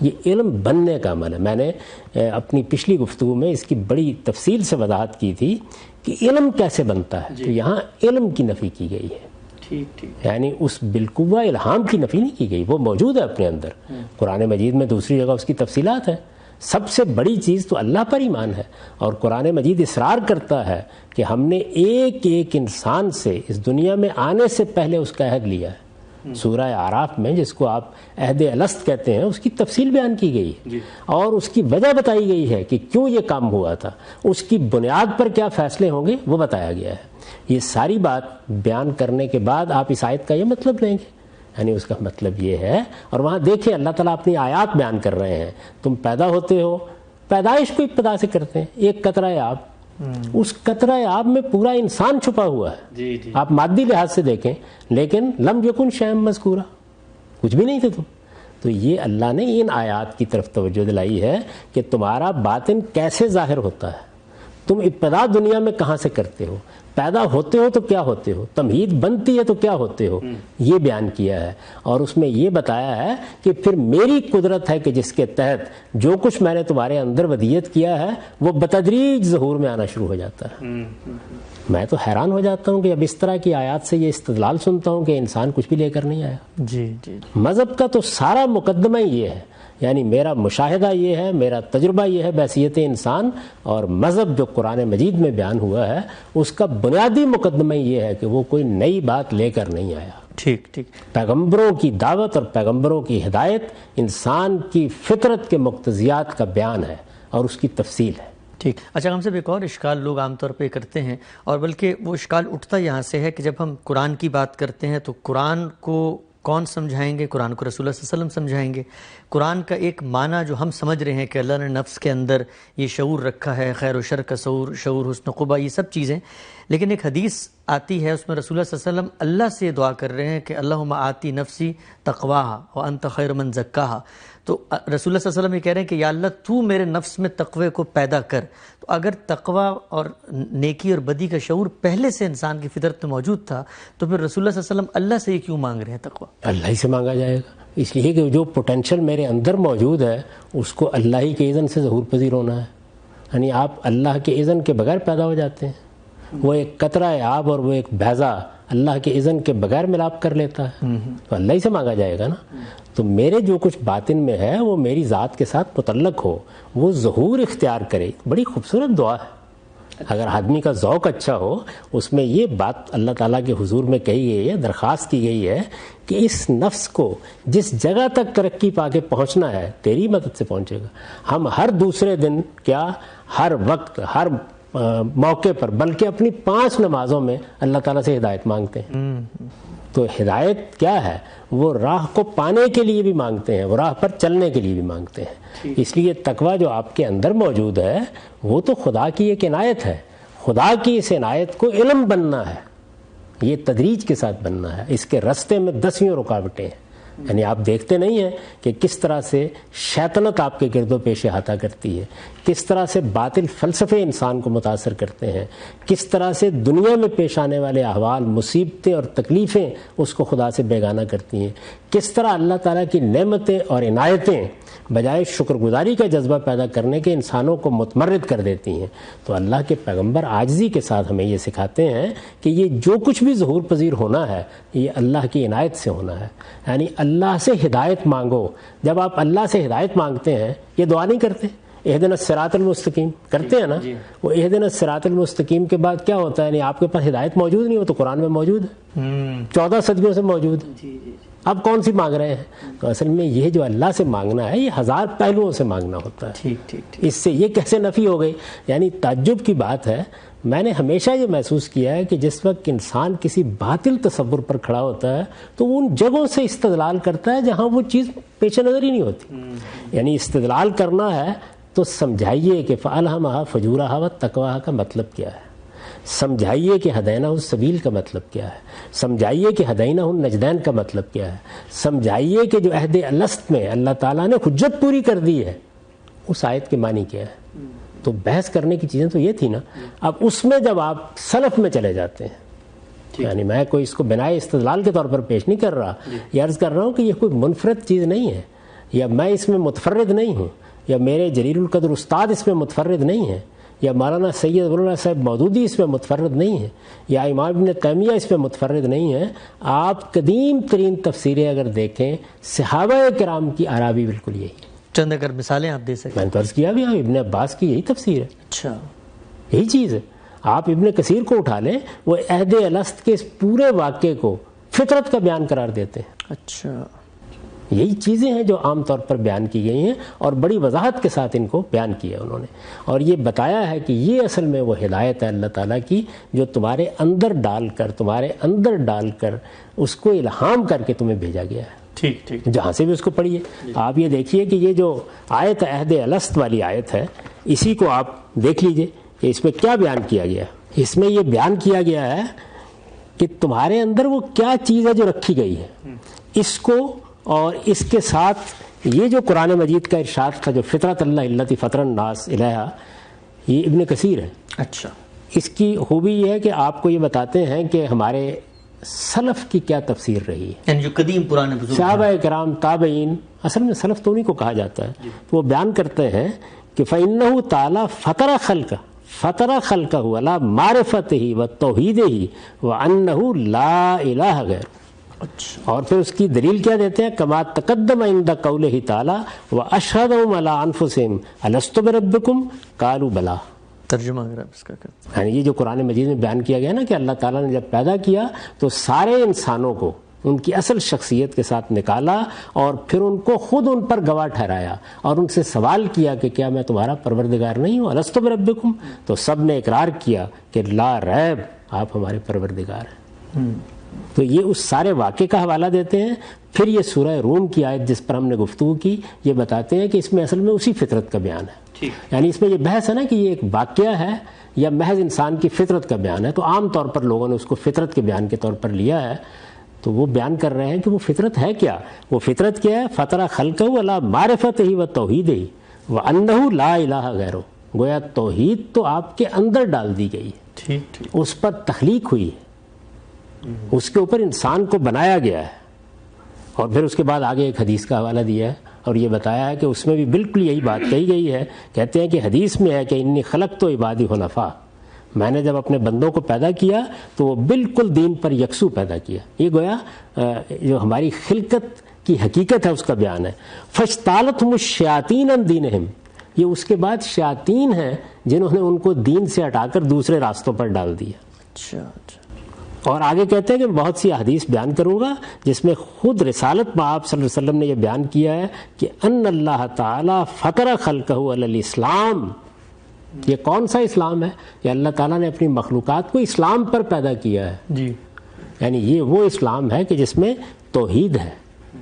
یہ علم بننے کا عمل ہے. میں نے اپنی پچھلی گفتگو میں اس کی بڑی تفصیل سے وضاحت کی تھی کہ علم کیسے بنتا ہے. تو یہاں علم کی نفی کی گئی ہے. یعنی اس بالقوہ الہام کی نفی نہیں کی گئی، وہ موجود ہے اپنے اندر. قرآن مجید میں دوسری جگہ اس کی تفصیلات ہیں. سب سے بڑی چیز تو اللہ پر ایمان ہے، اور قرآن مجید اصرار کرتا ہے کہ ہم نے ایک ایک انسان سے اس دنیا میں آنے سے پہلے اس کا عہد لیا ہے. سورہ اعراف میں جس کو آپ عہد الست کہتے ہیں اس کی تفصیل بیان کی گئی ہے، اور اس کی وجہ بتائی گئی ہے کہ کیوں یہ کام ہوا تھا، اس کی بنیاد پر کیا فیصلے ہوں گے وہ بتایا گیا ہے. یہ ساری بات بیان کرنے کے بعد آپ اس آیت کا یہ مطلب لیں گے، یعنی اس کا مطلب یہ ہے. اور وہاں دیکھیں اللہ تعالیٰ اپنی آیات بیان کر رہے ہیں. تم پیدا ہوتے ہو، پیدائش کو ابتدا سے کرتے ہیں. ایک قطرہ آب اس قطرہ آب میں پورا انسان چھپا ہوا ہے. آپ مادی لحاظ سے دیکھیں لیکن لم یکن شیئا مذکورا، کچھ بھی نہیں تھے تم. تو یہ اللہ نے ان آیات کی طرف توجہ دلائی ہے کہ تمہارا باطن کیسے ظاہر ہوتا ہے، تم ابتدا دنیا میں کہاں سے کرتے ہو، پیدا ہوتے ہو تو کیا ہوتے ہو، تمہید بنتی ہے تو کیا ہوتے ہو، یہ بیان کیا ہے. اور اس میں یہ بتایا ہے کہ پھر میری قدرت ہے کہ جس کے تحت جو کچھ میں نے تمہارے اندر ودیت کیا ہے وہ بتدریج ظہور میں آنا شروع ہو جاتا ہے. میں تو حیران ہو جاتا ہوں کہ اب اس طرح کی آیات سے یہ استدلال سنتا ہوں کہ انسان کچھ بھی لے کر نہیں آیا. جی مذہب کا تو سارا مقدمہ یہ ہے، یعنی میرا مشاہدہ یہ ہے، میرا تجربہ یہ ہے بحیثیت انسان، اور مذہب جو قرآن مجید میں بیان ہوا ہے اس کا بنیادی مقدمہ یہ ہے کہ وہ کوئی نئی بات لے کر نہیں آیا. ٹھیک. پیغمبروں کی دعوت اور پیغمبروں کی ہدایت انسان کی فطرت کے مقتضیات کا بیان ہے اور اس کی تفصیل ہے. ٹھیک. اچھا، ہم سے ایک اور اشکال لوگ عام طور پہ کرتے ہیں، اور بلکہ وہ اشکال اٹھتا یہاں سے ہے کہ جب ہم قرآن کی بات کرتے ہیں تو قرآن کو کون سمجھائیں گے؟ قرآن کو رسول اللہ صلی اللہ علیہ وسلم سمجھائیں گے. قرآن کا ایک معنی جو ہم سمجھ رہے ہیں کہ اللہ نے نفس کے اندر یہ شعور رکھا ہے، خیر و شر کا شعور، حسن و قبح، یہ سب چیزیں، لیکن ایک حدیث آتی ہے اس میں رسول اللہ صلی اللہ علیہ وسلم اللہ سے دعا کر رہے ہیں کہ اللہم آتی نفسی تقواہا وانت خیر من زکاہا. تو رسول اللہ صلی اللہ علیہ وسلم یہ کہہ رہے ہیں کہ یا اللہ تو میرے نفس میں تقوی کو پیدا کر. تو اگر تقوی اور نیکی اور بدی کا شعور پہلے سے انسان کی فطرت میں موجود تھا تو پھر رسول اللہ صلی اللہ علیہ وسلم اللہ سے یہ کیوں مانگ رہے ہیں تقوی؟ اللہ ہی سے مانگا جائے گا، اس لیے کہ جو پوٹینشل میرے اندر موجود ہے اس کو اللہ ہی کے اذن سے ظہور پذیر ہونا ہے. یعنی آپ اللہ کے اذن کے بغیر پیدا ہو جاتے ہیں. وہ ایک قطرہ آب اور وہ ایک بیضہ اللہ کے اذن کے بغیر ملاپ کر لیتا ہے، تو اللہ ہی سے مانگا جائے گا نا. تو میرے جو کچھ باطن میں ہے وہ میری ذات کے ساتھ متعلق ہو، وہ ظہور اختیار کرے. بڑی خوبصورت دعا ہے. اگر آدمی کا ذوق اچھا ہو، اس میں یہ بات اللہ تعالیٰ کے حضور میں کہی گئی ہے، درخواست کی گئی ہے کہ اس نفس کو جس جگہ تک ترقی پا کے پہنچنا ہے تیری مدد سے پہنچے گا. ہم ہر دوسرے دن کیا، ہر وقت، ہر موقع پر، بلکہ اپنی 5 نمازوں میں اللہ تعالیٰ سے ہدایت مانگتے ہیں. تو ہدایت کیا ہے؟ وہ راہ کو پانے کے لیے بھی مانگتے ہیں، وہ راہ پر چلنے کے لیے بھی مانگتے ہیں. اس لیے تقویٰ جو آپ کے اندر موجود ہے وہ تو خدا کی ایک عنایت ہے. خدا کی اس عنایت کو علم بننا ہے، یہ تدریج کے ساتھ بننا ہے. اس کے رستے میں 10 رکاوٹیں ہیں. یعنی آپ دیکھتے نہیں ہیں کہ کس طرح سے شیطنت آپ کے گرد و پیش احاطہ کرتی ہے، کس طرح سے باطل فلسفے انسان کو متاثر کرتے ہیں، کس طرح سے دنیا میں پیش آنے والے احوال، مصیبتیں اور تکلیفیں اس کو خدا سے بیگانہ کرتی ہیں، کس طرح اللہ تعالیٰ کی نعمتیں اور عنایتیں بجائے شکر گزاری کا جذبہ پیدا کرنے کے انسانوں کو متمرد کر دیتی ہیں. تو اللہ کے پیغمبر عاجزی کے ساتھ ہمیں یہ سکھاتے ہیں کہ یہ جو کچھ بھی ظہور پذیر ہونا ہے یہ اللہ کی عنایت سے ہونا ہے. یعنی اللہ سے ہدایت مانگو. جب آپ اللہ سے ہدایت مانگتے ہیں، یہ دعا نہیں کرتے اہدنا الصراط المستقیم کرتے ہیں نا، وہ اہدنا الصراط المستقیم کے بعد کیا ہوتا ہے؟ یعنی آپ کے پاس ہدایت موجود نہیں، وہ تو قرآن میں موجود ہے، 14 صدیوں سے موجود ہے. اب کون سی مانگ رہے ہیں؟ تو اصل میں یہ جو اللہ سے مانگنا ہے یہ 1000 پہلوؤں سے مانگنا ہوتا ہے. ٹھیک. اس سے یہ کیسے نفی ہو گئی؟ یعنی تعجب کی بات ہے. میں نے ہمیشہ یہ محسوس کیا ہے کہ جس وقت انسان کسی باطل تصور پر کھڑا ہوتا ہے تو وہ ان جگہوں سے استدلال کرتا ہے جہاں وہ چیز پیش نظر ہی نہیں ہوتی. یعنی استدلال کرنا ہے تو سمجھائیے کہ فَأَلْهَمَهَا فَجُورَهَا وَتَّقْوَاهَا کا مطلب کیا ہے، سمجھائیے کہ ہدینہ السبیل کا مطلب کیا ہے، سمجھائیے کہ ہدینہ النجدین کا مطلب کیا ہے، سمجھائیے کہ جو عہد الست میں اللہ تعالیٰ نے حجت پوری کر دی ہے اس آیت کے معنی کیا ہے. تو بحث کرنے کی چیزیں تو یہ تھی نا. اب اس میں جب آپ سلف میں چلے جاتے ہیں، یعنی میں کوئی اس کو بنائے استدلال کے طور پر پیش نہیں کر رہا، یہ عرض کر رہا ہوں کہ یہ کوئی منفرد چیز نہیں ہے، یا میں اس میں متفرد نہیں ہوں، یا میرے جلیل القدر استاد اس میں متفرد نہیں ہے، یا مولانا سید ولولہ صاحب مودودی اس میں متفرد نہیں ہے، یا امام ابن تیمیہ اس میں متفرد نہیں ہے. آپ قدیم ترین تفسیریں اگر دیکھیں صحابہ کرام کی آراء بھی بالکل یہی ہے. چند اگر مثالیں آپ دے سکیں. میں نے تو عرض کیا بھی ابن عباس کی یہی تفسیر ہے. اچھا، یہی چیز ہے. آپ ابن کثیر کو اٹھا لیں، وہ عہد الست کے اس پورے واقعے کو فطرت کا بیان قرار دیتے ہیں. اچھا، یہی چیزیں ہیں جو عام طور پر بیان کی گئی ہیں اور بڑی وضاحت کے ساتھ ان کو بیان کیا انہوں نے، اور یہ بتایا ہے کہ یہ اصل میں وہ ہدایت ہے اللہ تعالیٰ کی جو تمہارے اندر ڈال کر اس کو الہام کر کے تمہیں بھیجا گیا ہے. ٹھیک. جہاں سے بھی اس کو پڑھیے. آپ یہ دیکھیے کہ یہ جو آیت عہد الست والی آیت ہے اسی کو آپ دیکھ لیجئے کہ اس میں کیا بیان کیا گیا؟ اس میں یہ بیان کیا گیا ہے کہ تمہارے اندر وہ کیا چیز ہے جو رکھی گئی ہے، اس کو، اور اس کے ساتھ یہ جو قرآن مجید کا ارشاد تھا جو فطرت اللہ التی فطر الناس علیہا، یہ ابن کثیر ہے. اچھا، اس کی خوبی یہ ہے کہ آپ کو یہ بتاتے ہیں کہ ہمارے سلف کی کیا تفسیر رہی ہے، یعنی جو قدیم پرانے بزرگ صحابہ کرام، تابعین، اصل میں سلف تو انہیں کو کہا جاتا ہے. تو وہ بیان کرتے ہیں کہ فَإِنَّهُ تَعَالَى فَطَرَ خَلْقَهُ عَلَى مَعْرِفَتِهِ وَتَوْحِيدِهِ وَأَنَّهُ لَا إِلَٰهَ غَيْرُهُ. اور پھر اس کی دلیل کیا دیتے ہیں؟ کما تقدم عند قوله تعالی واشهدهم على انفسهم الست بربکم قالوا بلا. ترجمہ اگر آپ اس کا کرتے ہیں. یعنی یہ جو قرآن مجید میں بیان کیا گیا نا کہ اللہ تعالیٰ نے جب پیدا کیا تو سارے انسانوں کو ان کی اصل شخصیت کے ساتھ نکالا اور پھر ان کو خود ان پر گواہ ٹھہرایا اور ان سے سوال کیا کہ کیا میں تمہارا پروردگار نہیں ہوں؟ الست بربکم. تو سب نے اقرار کیا کہ لا ریب آپ ہمارے پروردگار ہیں. تو یہ اس سارے واقعے کا حوالہ دیتے ہیں. پھر یہ سورہ روم کی آیت جس پر ہم نے گفتگو کی، یہ بتاتے ہیں کہ اس میں اصل میں اسی فطرت کا بیان ہے. یعنی اس میں یہ بحث ہے نا کہ یہ ایک واقعہ ہے یا محض انسان کی فطرت کا بیان ہے. تو عام طور پر لوگوں نے اس کو فطرت کے بیان کے طور پر لیا ہے. تو وہ بیان کر رہے ہیں کہ وہ فطرت ہے کیا. وہ فطرت کیا ہے؟ فطر خلقہ علی معرفتہ وتوحیدہ وانہ لا الہ غیرہ. گویا توحید تو آپ کے اندر ڈال دی گئی ہے، اس پر تخلیق ہوئی ہے، اس کے اوپر انسان کو بنایا گیا ہے. اور پھر اس کے بعد آگے ایک حدیث کا حوالہ دیا ہے اور یہ بتایا ہے کہ اس میں بھی بالکل یہی بات کہی گئی ہے. کہتے ہیں کہ حدیث میں ہے کہ انی خلقت عبادی حنفاء، میں نے جب اپنے بندوں کو پیدا کیا تو وہ بالکل دین پر یکسو پیدا کیا. یہ گویا جو ہماری خلقت کی حقیقت ہے اس کا بیان ہے. فاجتالتہم الشیاطین عن دینہم، یہ اس کے بعد شیاطین ہیں جنہوں نے ان کو دین سے ہٹا کر دوسرے راستوں پر ڈال دیا. اچھا. اور آگے کہتے ہیں کہ بہت سی احادیث بیان کروں گا جس میں خود رسالت میں آپ صلی اللہ علیہ وسلم نے یہ بیان کیا ہے کہ ان اللہ تعالی فطر خلقہ علی الاسلام. یہ کون سا اسلام ہے؟ کہ اللہ تعالیٰ نے اپنی مخلوقات کو اسلام پر پیدا کیا ہے. جی، یعنی یہ وہ اسلام ہے کہ جس میں توحید ہے،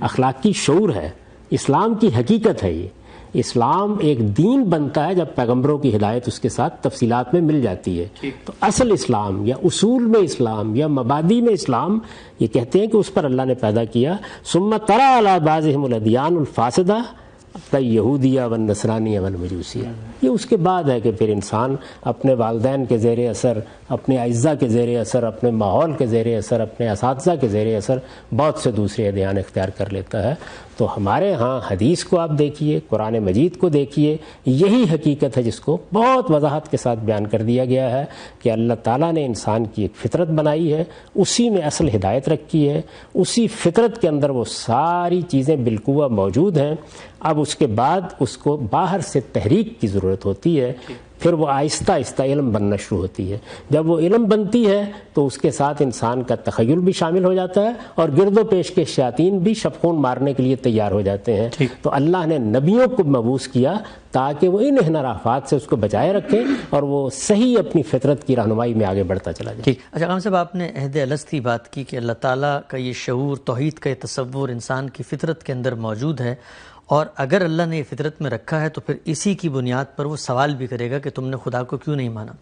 اخلاقی شعور ہے، اسلام کی حقیقت ہے. یہ اسلام ایک دین بنتا ہے جب پیغمبروں کی ہدایت اس کے ساتھ تفصیلات میں مل جاتی ہے. تو اصل اسلام یا اصول میں اسلام یا مبادی میں اسلام، یہ کہتے ہیں کہ اس پر اللہ نے پیدا کیا. ثم ترى على بعضهم الادیان الفاسدہ یہودیہ والنصرانیہ والمجوسیہ. یہ اس کے بعد ہے کہ پھر انسان اپنے والدین کے زیر اثر، اپنے اعزاء کے زیر اثر، اپنے ماحول کے زیر اثر، اپنے اساتذہ کے زیر اثر بہت سے دوسرے ادیان اختیار کر لیتا ہے. تو ہمارے ہاں حدیث کو آپ دیکھیے، قرآن مجید کو دیکھیے، یہی حقیقت ہے جس کو بہت وضاحت کے ساتھ بیان کر دیا گیا ہے کہ اللہ تعالیٰ نے انسان کی ایک فطرت بنائی ہے، اسی میں اصل ہدایت رکھی ہے، اسی فطرت کے اندر وہ ساری چیزیں بالقوہ موجود ہیں. اب اس کے بعد اس کو باہر سے تحریک کی ضرورت ہوتی ہے. پھر وہ آہستہ آہستہ علم بننا شروع ہوتی ہے. جب وہ علم بنتی ہے تو اس کے ساتھ انسان کا تخیل بھی شامل ہو جاتا ہے اور گرد و پیش کے شیاطین بھی شبخون مارنے کے لیے تیار ہو جاتے ہیں. تو اللہ نے نبیوں کو مبعوث کیا تاکہ وہ ان انحرافات سے اس کو بچائے رکھیں اور وہ صحیح اپنی فطرت کی رہنمائی میں آگے بڑھتا چلا جائے. ٹھیک. اچھا غلام صاحب، آپ نے عہد الست کی بات کی کہ اللہ تعالیٰ کا یہ شعور، توحید کا یہ تصور انسان کی فطرت کے اندر موجود ہے، اور اگر اللہ نے یہ فطرت میں رکھا ہے تو پھر اسی کی بنیاد پر وہ سوال بھی کرے گا کہ تم نے خدا کو کیوں نہیں مانا.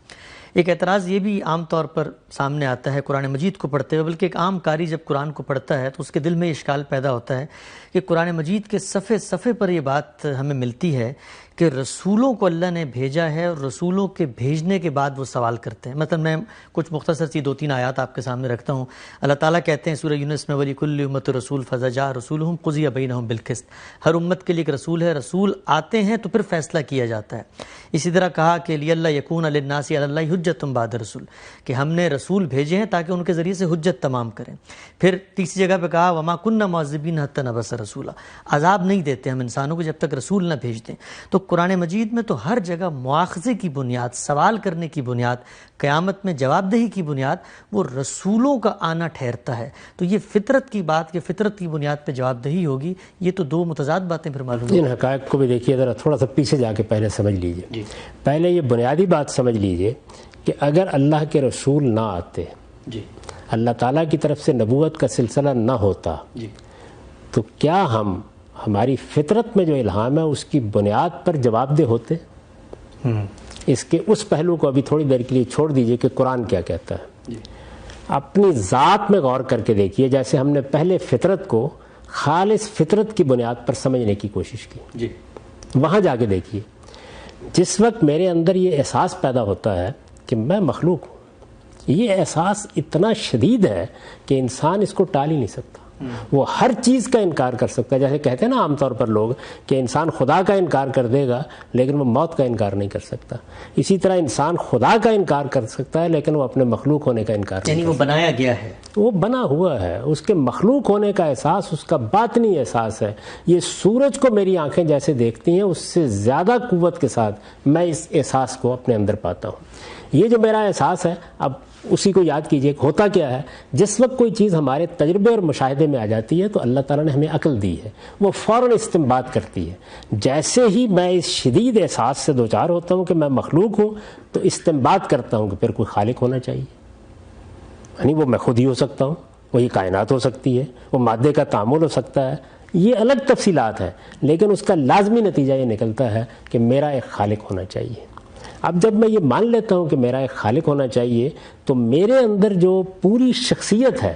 ایک اعتراض یہ بھی عام طور پر سامنے آتا ہے قرآن مجید کو پڑھتے ہوئے، بلکہ ایک عام قاری جب قرآن کو پڑھتا ہے تو اس کے دل میں اشکال پیدا ہوتا ہے کہ قرآن مجید کے صفحے صفحے پر یہ بات ہمیں ملتی ہے کہ رسولوں کو اللہ نے بھیجا ہے اور رسولوں کے بھیجنے کے بعد وہ سوال کرتے ہیں. مثلا میں کچھ مختصر سی 2-3 آیات آپ کے سامنے رکھتا ہوں. اللہ تعالیٰ کہتے ہیں سورہ یونس میں وَلِكُلِّ أُمَّةٍ رَسُولٌ فَإِذَا جَاءَ رَسُولُهُمْ قُضِيَ بَيْنَهُمْ بِالْقِسْطِ. ہر امت کے لیے ایک رسول ہے، رسول آتے ہیں تو پھر فیصلہ کیا جاتا ہے. اسی طرح کہا کہ لِأَلَّا يَكُونَ لِلنَّاسِ عَلَى اللَّهِ حُجَّةٌ بَعْدَ الرُّسُلِ، کہ ہم نے رسول بھیجے ہیں تاکہ ان کے ذریعے سے حجت تمام کریں. پھر تیسری جگہ پہ کہا وَمَا كُنَّا مُعَذِّبِينَ حَتَّىٰ نَبْعَثَ رَسُولًا، عذاب نہیں دیتے ہم انسانوں کو جب تک رسول نہ بھیج دیں. تو قرآن مجید میں تو ہر جگہ مواخذے کی بنیاد، سوال کرنے کی بنیاد، قیامت میں جواب دہی کی بنیاد وہ رسولوں کا آنا ٹھہرتا ہے. تو یہ فطرت کی بات کہ فطرت کی بنیاد پہ جواب دہی ہوگی، یہ تو دو متضاد باتیں پھر معلوم ہیں. ان حقائق کو بھی دیکھیے ذرا، تھوڑا سا پیچھے جا کے پہلے سمجھ لیجئے. پہلے یہ بنیادی بات سمجھ لیجئے کہ اگر اللہ کے رسول نہ آتے، اللہ تعالیٰ کی طرف سے نبوت کا سلسلہ نہ ہوتا، تو کیا ہماری فطرت میں جو الہام ہے اس کی بنیاد پر جواب دہ ہوتے؟ اس کے اس پہلو کو ابھی تھوڑی دیر کے لیے چھوڑ دیجئے کہ قرآن کیا کہتا ہے. اپنی ذات میں غور کر کے دیکھیے. جیسے ہم نے پہلے فطرت کو خالص فطرت کی بنیاد پر سمجھنے کی کوشش کی, وہاں جا کے دیکھیے. جس وقت میرے اندر یہ احساس پیدا ہوتا ہے کہ میں مخلوق ہوں, یہ احساس اتنا شدید ہے کہ انسان اس کو ٹال ہی نہیں سکتا. وہ ہر چیز کا انکار کر سکتا ہے. جیسے کہتے ہیں نا عام طور پر لوگ کہ انسان خدا کا انکار کر دے گا لیکن وہ موت کا انکار نہیں کر سکتا. اسی طرح انسان خدا کا انکار کر سکتا ہے لیکن وہ اپنے مخلوق ہونے کا انکار نہیں. یعنی وہ بنایا گیا ہے, وہ بنا ہوا ہے. اس کے مخلوق ہونے کا احساس اس کا باطنی احساس ہے. یہ سورج کو میری آنکھیں جیسے دیکھتی ہیں اس سے زیادہ قوت کے ساتھ میں اس احساس کو اپنے اندر پاتا ہوں. یہ جو میرا احساس ہے, اب اسی کو یاد کیجئے. ہوتا کیا ہے, جس وقت کوئی چیز ہمارے تجربے اور مشاہدے میں آ جاتی ہے تو اللہ تعالیٰ نے ہمیں عقل دی ہے, وہ فوراً استنباط کرتی ہے. جیسے ہی میں اس شدید احساس سے دوچار ہوتا ہوں کہ میں مخلوق ہوں تو استنباط کرتا ہوں کہ پھر کوئی خالق ہونا چاہیے. یعنی وہ میں خود ہی ہو سکتا ہوں, وہ یہ کائنات ہو سکتی ہے, وہ مادے کا تعامل ہو سکتا ہے. یہ الگ تفصیلات ہیں لیکن اس کا لازمی نتیجہ یہ نکلتا ہے کہ میرا ایک خالق ہونا چاہیے. اب جب میں یہ مان لیتا ہوں کہ میرا ایک خالق ہونا چاہیے تو میرے اندر جو پوری شخصیت ہے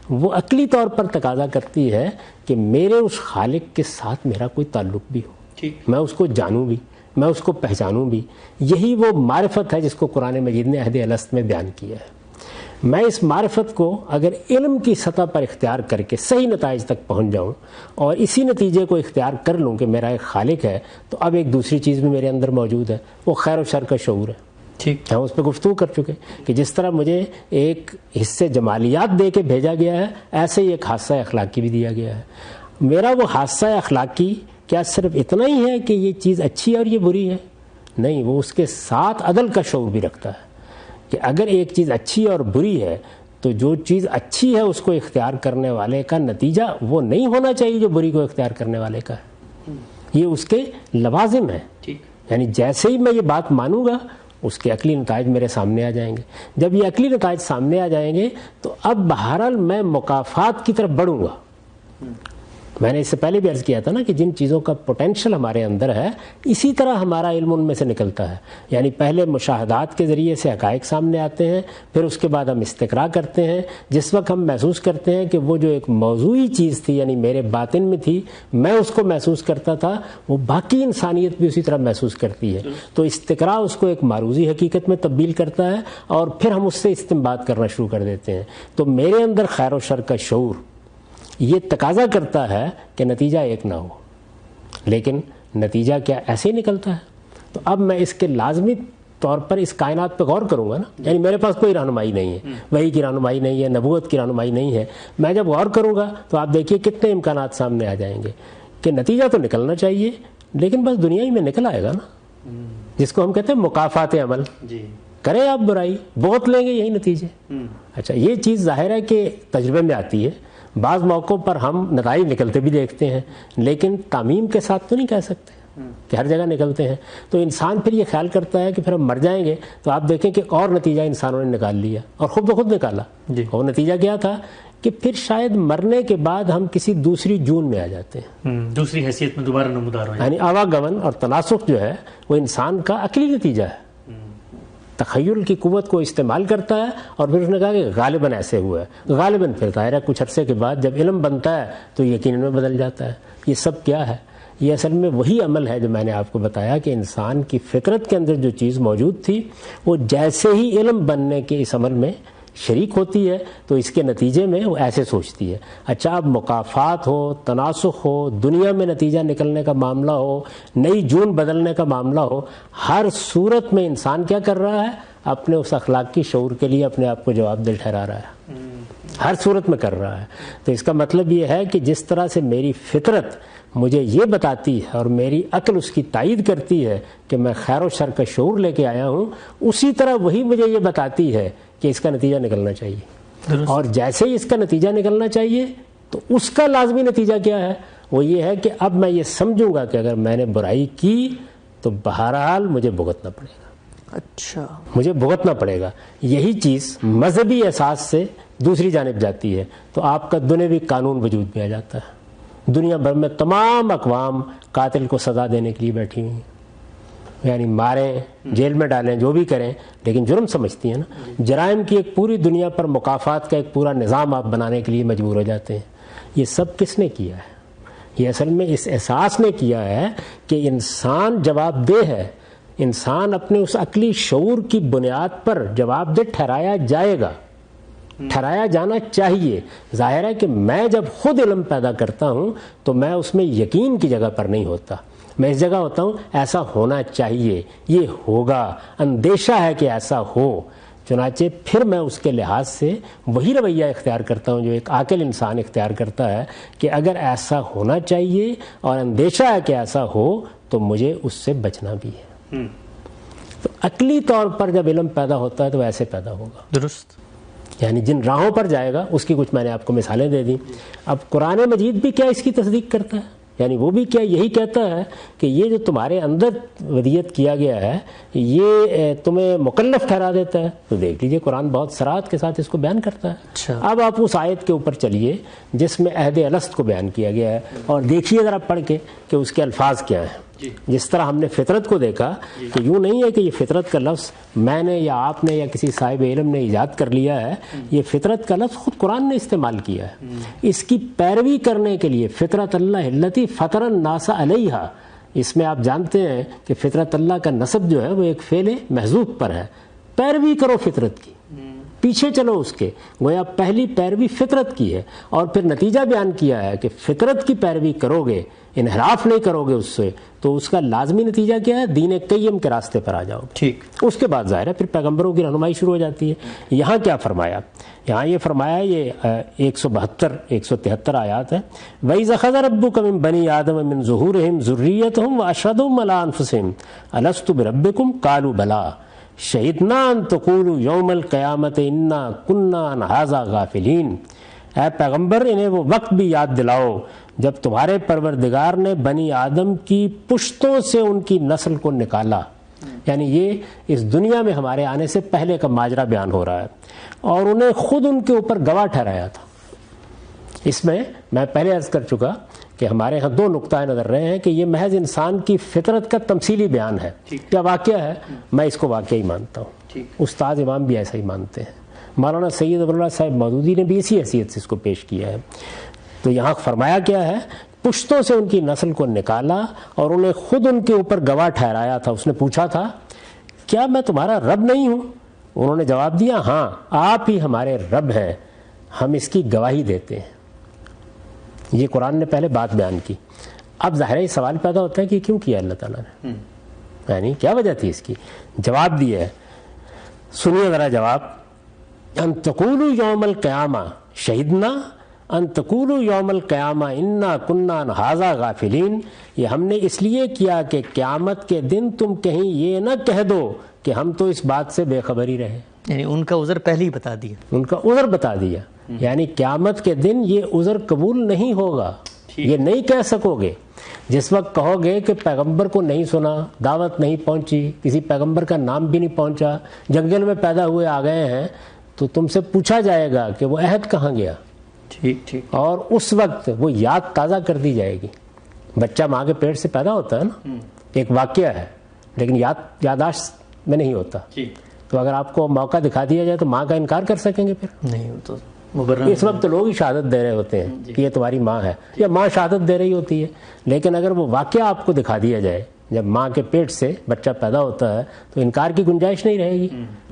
وہ عقلی طور پر تقاضا کرتی ہے کہ میرے اس خالق کے ساتھ میرا کوئی تعلق بھی ہو, میں اس کو جانوں بھی, میں اس کو پہچانوں بھی. یہی وہ معرفت ہے جس کو قرآن مجید نے عہد الست میں بیان کیا ہے. میں اس معرفت کو اگر علم کی سطح پر اختیار کر کے صحیح نتائج تک پہنچ جاؤں اور اسی نتیجے کو اختیار کر لوں کہ میرا ایک خالق ہے, تو اب ایک دوسری چیز بھی میرے اندر موجود ہے, وہ خیر و شر کا شعور ہے. ٹھیک, ہم اس پہ گفتگو کر چکے کہ جس طرح مجھے ایک حصے جمالیات دے کے بھیجا گیا ہے ایسے ہی ایک حادثہ اخلاقی بھی دیا گیا ہے. میرا وہ حادثہ اخلاقی کیا صرف اتنا ہی ہے کہ یہ چیز اچھی ہے اور یہ بری ہے؟ نہیں, وہ اس کے ساتھ عدل کا شعور بھی رکھتا ہے کہ اگر ایک چیز اچھی اور بری ہے تو جو چیز اچھی ہے اس کو اختیار کرنے والے کا نتیجہ وہ نہیں ہونا چاہیے جو بری کو اختیار کرنے والے کا ہے. یہ اس کے لوازم ہے. یعنی جیسے ہی میں یہ بات مانوں گا اس کے عقلی نتائج میرے سامنے آ جائیں گے. جب یہ عقلی نتائج سامنے آ جائیں گے تو اب بہرحال میں مکافات کی طرف بڑھوں گا. میں نے اس سے پہلے بھی عرض کیا تھا نا کہ جن چیزوں کا پوٹینشل ہمارے اندر ہے اسی طرح ہمارا علم ان میں سے نکلتا ہے. یعنی پہلے مشاہدات کے ذریعے سے حقائق سامنے آتے ہیں, پھر اس کے بعد ہم استقراء کرتے ہیں. جس وقت ہم محسوس کرتے ہیں کہ وہ جو ایک موضوعی چیز تھی یعنی میرے باطن میں تھی, میں اس کو محسوس کرتا تھا, وہ باقی انسانیت بھی اسی طرح محسوس کرتی ہے. تو استقراء اس کو ایک معروضی حقیقت میں تبدیل کرتا ہے اور پھر ہم اس سے استنباط کرنا شروع کر دیتے ہیں. تو میرے اندر خیر و شر کا شعور یہ تقاضا کرتا ہے کہ نتیجہ ایک نہ ہو, لیکن نتیجہ کیا ایسے ہی نکلتا ہے. تو اب میں اس کے لازمی طور پر اس کائنات پہ غور کروں گا نا. یعنی میرے پاس کوئی رہنمائی نہیں ہے, وحی کی رہنمائی نہیں ہے, نبوت کی رہنمائی نہیں ہے. میں جب غور کروں گا تو آپ دیکھیے کتنے امکانات سامنے آ جائیں گے کہ نتیجہ تو نکلنا چاہیے لیکن بس دنیا ہی میں نکل آئے گا نا, جس کو ہم کہتے ہیں مکافات عمل. کریں آپ برائی بہت لیں گے یہی نتیجے. اچھا, یہ چیز ظاہر ہے کہ تجربے میں آتی ہے. بعض موقعوں پر ہم نتائج نکلتے بھی دیکھتے ہیں لیکن تعمیم کے ساتھ تو نہیں کہہ سکتے کہ ہر جگہ نکلتے ہیں. تو انسان پھر یہ خیال کرتا ہے کہ پھر ہم مر جائیں گے تو آپ دیکھیں کہ اور نتیجہ انسانوں نے نکال لیا اور خود بخود نکالا. اور نتیجہ کیا تھا کہ پھر شاید مرنے کے بعد ہم کسی دوسری جون میں آ جاتے ہیں, دوسری حیثیت میں دوبارہ نمودار ہو. یعنی آواگمن اور تناسخ جو ہے وہ انسان کا عقلی نتیجہ ہے. تخیل کی قوت کو استعمال کرتا ہے اور پھر اس نے کہا کہ غالباً ایسے ہوا ہے. غالباً پھر ظاہر ہے کچھ عرصے کے بعد جب علم بنتا ہے تو یقیناً میں بدل جاتا ہے. یہ سب کیا ہے؟ یہ اصل میں وہی عمل ہے جو میں نے آپ کو بتایا کہ انسان کی فطرت کے اندر جو چیز موجود تھی وہ جیسے ہی علم بننے کے اس عمل میں شریک ہوتی ہے تو اس کے نتیجے میں وہ ایسے سوچتی ہے. اچھا, اب مکافات ہو, تناسخ ہو, دنیا میں نتیجہ نکلنے کا معاملہ ہو, نئی جون بدلنے کا معاملہ ہو, ہر صورت میں انسان کیا کر رہا ہے؟ اپنے اس اخلاقی شعور کے لیے اپنے آپ کو جواب دہ ٹھہرا رہا ہے. ہر صورت میں کر رہا ہے. تو اس کا مطلب یہ ہے کہ جس طرح سے میری فطرت مجھے یہ بتاتی ہے اور میری عقل اس کی تائید کرتی ہے کہ میں خیر و شر کا شعور لے کے آیا ہوں, اسی طرح وہی مجھے یہ بتاتی ہے کہ اس کا نتیجہ نکلنا چاہیے. اور جیسے ہی اس کا نتیجہ نکلنا چاہیے تو اس کا لازمی نتیجہ کیا ہے؟ وہ یہ ہے کہ اب میں یہ سمجھوں گا کہ اگر میں نے برائی کی تو بہرحال مجھے بھگتنا پڑے گا. اچھا, مجھے بھگتنا پڑے گا. یہی چیز مذہبی احساس سے دوسری جانب جاتی ہے تو آپ کا دنیوی قانون وجود میں آ جاتا ہے. دنیا بھر میں تمام اقوام قاتل کو سزا دینے کے لیے بیٹھی ہوئی ہیں. یعنی ماریں، جیل میں ڈالیں، جو بھی کریں، لیکن جرم سمجھتی ہیں نا. جرائم کی ایک پوری دنیا پر مکافات کا ایک پورا نظام آپ بنانے کے لیے مجبور ہو جاتے ہیں. یہ سب کس نے کیا ہے؟ یہ اصل میں اس احساس نے کیا ہے کہ انسان جواب دہ ہے، انسان اپنے اس عقلی شعور کی بنیاد پر جواب دہ ٹھہرایا جائے گا، ٹھہرایا جانا چاہیے. ظاہر ہے کہ میں جب خود علم پیدا کرتا ہوں تو میں اس میں یقین کی جگہ پر نہیں ہوتا، میں اس جگہ ہوتا ہوں ایسا ہونا چاہیے، یہ ہوگا، اندیشہ ہے کہ ایسا ہو. چنانچہ پھر میں اس کے لحاظ سے وہی رویہ اختیار کرتا ہوں جو ایک عاقل انسان اختیار کرتا ہے کہ اگر ایسا ہونا چاہیے اور اندیشہ ہے کہ ایسا ہو تو مجھے اس سے بچنا بھی ہے. تو عقلی طور پر جب علم پیدا ہوتا ہے تو ایسے پیدا ہوگا. درست. یعنی جن راہوں پر جائے گا اس کی کچھ میں نے آپ کو مثالیں دے دیں. اب قرآن مجید بھی کیا اس کی تصدیق کرتا ہے؟ یعنی وہ بھی کیا یہی کہتا ہے کہ یہ جو تمہارے اندر ودیت کیا گیا ہے یہ تمہیں مکلف ٹھہرا دیتا ہے. تو دیکھ لیجئے قرآن بہت صراحت کے ساتھ اس کو بیان کرتا ہے. اب آپ اس آیت کے اوپر چلیے جس میں عہد الست کو بیان کیا گیا ہے اور دیکھیے ذرا پڑھ کے کہ اس کے الفاظ کیا ہیں. جس طرح ہم نے فطرت کو دیکھا کہ یوں نہیں ہے کہ یہ فطرت کا لفظ میں نے یا آپ نے یا کسی صاحب علم نے ایجاد کر لیا ہے، یہ فطرت کا لفظ خود قرآن نے استعمال کیا ہے. اس کی پیروی کرنے کے لیے فطرت اللہ التی فطر الناس علیہا، اس میں آپ جانتے ہیں کہ فطرت اللہ کا نسب جو ہے وہ ایک فعل محذوف پر ہے. پیروی کرو فطرت کی، پیچھے چلو اس کے، گویا پہلی پیروی فطرت کی ہے. اور پھر نتیجہ بیان کیا ہے کہ فطرت کی پیروی کرو گے، انحراف نہیں کرو گے اس سے، تو اس کا لازمی نتیجہ کیا ہے؟ دین قیم کے راستے پر آ جاؤ گے. ٹھیک. اس کے بعد ظاہر ہے پھر پیغمبروں کی رہنمائی شروع ہو جاتی ہے. یہاں کیا فرمایا؟ یہاں یہ فرمایا، یہ 172-173 آیات ہے. وَإِذْ أَخَذَ رَبُّكَ مِن بَنِي آدَمَ مِن ظُهُورِهِمْ ذُرِّيَّتَهُمْ وَأَشْهَدُهُمْ عَلَىٰ أَنفُسِهِمْ أَلَسْتُ بِرَبِّكُمْ قَالُوا بَلَىٰ شَهِدْنَا أَن تَقُولُوا يَوْمَ الْقِيَامَةِ إِنَّا كُنَّا عَنْ هَٰذَا غَافِلِينَ. اے پیغمبر انہیں وہ وقت بھی یاد دلاؤ جب تمہارے پروردگار نے بنی آدم کی پشتوں سے ان کی نسل کو نکالا. یعنی یہ اس دنیا میں ہمارے آنے سے پہلے کا ماجرا بیان ہو رہا ہے اور انہیں خود ان کے اوپر گواہ ٹھہرایا تھا. اس میں پہلے عرض کر چکا کہ ہمارے ہاں دو نقطہ نظر رہے ہیں کہ یہ محض انسان کی فطرت کا تمثیلی بیان ہے یا واقعہ ہے. میں اس کو واقعہ ہی مانتا ہوں، استاد امام بھی ایسا ہی مانتے ہیں، مولانا سید ابواللہ صاحب مودودی نے بھی اسی حیثیت سے اس کو پیش کیا ہے. تو یہاں فرمایا کیا ہے؟ پشتوں سے ان کی نسل کو نکالا اور انہیں خود ان کے اوپر گواہ ٹھہرایا تھا. اس نے پوچھا تھا کیا میں تمہارا رب نہیں ہوں؟ انہوں نے جواب دیا ہاں آپ ہی ہمارے رب ہیں، ہم اس کی گواہی دیتے ہیں. یہ قرآن نے پہلے بات بیان کی. اب ظاہر ہے سوال پیدا ہوتا ہے کہ کیوں کیا اللہ تعالیٰ نے، یعنی کیا وجہ تھی اس کی؟ جواب دیا ہے، سنیے ذرا جواب. ان تقولوا یوم القیامہ شہدنا ان تقولوا یوم القیامہ انا کننا عن ھذا غافلین. یہ ہم نے اس لیے کیا کہ قیامت کے دن تم کہیں یہ نہ کہہ دو کہ ہم تو اس بات سے بے خبر ہی رہے. یعنی ان کا عذر پہلے ہی بتا دیا، ان کا عذر بتا دیا. یعنی قیامت کے دن یہ عذر قبول نہیں ہوگا، یہ نہیں کہہ سکو گے. جس وقت کہو گے کہ پیغمبر کو نہیں سنا، دعوت نہیں پہنچی، کسی پیغمبر کا نام بھی نہیں پہنچا، جنگل میں پیدا ہوئے آ گئے ہیں، تو تم سے پوچھا جائے گا کہ وہ عہد کہاں گیا. ٹھیک. اور اس وقت وہ یاد تازہ کر دی جائے گی. بچہ ماں کے پیٹ سے پیدا ہوتا ہے نا، ایک واقعہ ہے لیکن یاداشت میں نہیں ہوتا. تو اگر آپ کو موقع دکھا دیا جائے تو ماں کا انکار کر سکیں گے؟ پھر نہیں. تو اس وقت تو لوگ ہی شہادت دے رہے ہوتے ہیں کہ یہ تمہاری ماں ہے، یا ماں شہادت دے رہی ہوتی ہے. لیکن اگر وہ واقعہ آپ کو دکھا دیا جائے جب ماں کے پیٹ سے بچہ پیدا ہوتا ہے تو انکار کی گنجائش نہیں رہے گی.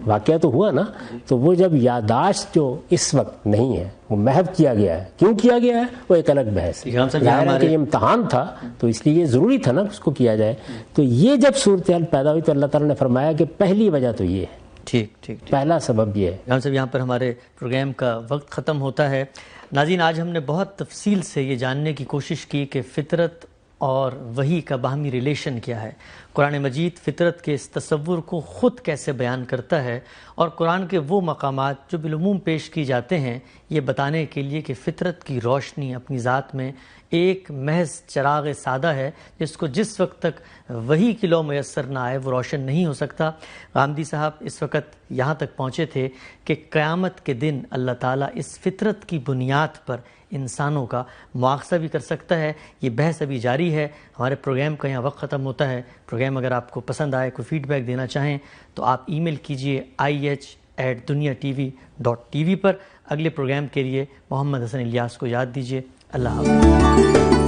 واقعہ تو ہوا نا. تو وہ جب یاداشت جو اس وقت نہیں ہے وہ محو کیا گیا ہے. کیوں کیا گیا ہے وہ ایک الگ بحث ہے. یہ امتحان تھا تو اس لیے یہ ضروری تھا نا اس کو کیا جائے. تو یہ جب صورتحال پیدا ہوئی تو اللہ تعالیٰ نے فرمایا کہ پہلی وجہ تو یہ ہے. ٹھیک. پہلا سبب یہ ہے. صاحب یہاں پر ہمارے پروگرام کا وقت ختم ہوتا ہے. ناظرین آج ہم نے بہت تفصیل سے یہ جاننے کی کوشش کی کہ فطرت اور وحی کا باہمی ریلیشن کیا ہے. قرآن مجید فطرت کے اس تصور کو خود کیسے بیان کرتا ہے، اور قرآن کے وہ مقامات جو بالعموم پیش کی جاتے ہیں یہ بتانے کے لیے کہ فطرت کی روشنی اپنی ذات میں ایک محض چراغ سادہ ہے جس کو جس وقت تک وحی کی لو میسر نہ آئے وہ روشن نہیں ہو سکتا۔ غامدی صاحب اس وقت یہاں تک پہنچے تھے کہ قیامت کے دن اللہ تعالیٰ اس فطرت کی بنیاد پر انسانوں کا مواخذہ بھی کر سکتا ہے۔ یہ بحث ابھی جاری ہے، ہمارے پروگرام کا یہاں وقت ختم ہوتا ہے۔ پروگرام اگر آپ کو پسند آئے، کوئی فیڈ بیک دینا چاہیں تو آپ ای میل کیجئے ih@duniatv.tv پر۔ اگلے پروگرام کے لیے محمد حسن الیاس کو یاد دیجیے۔ اللہ حافظ۔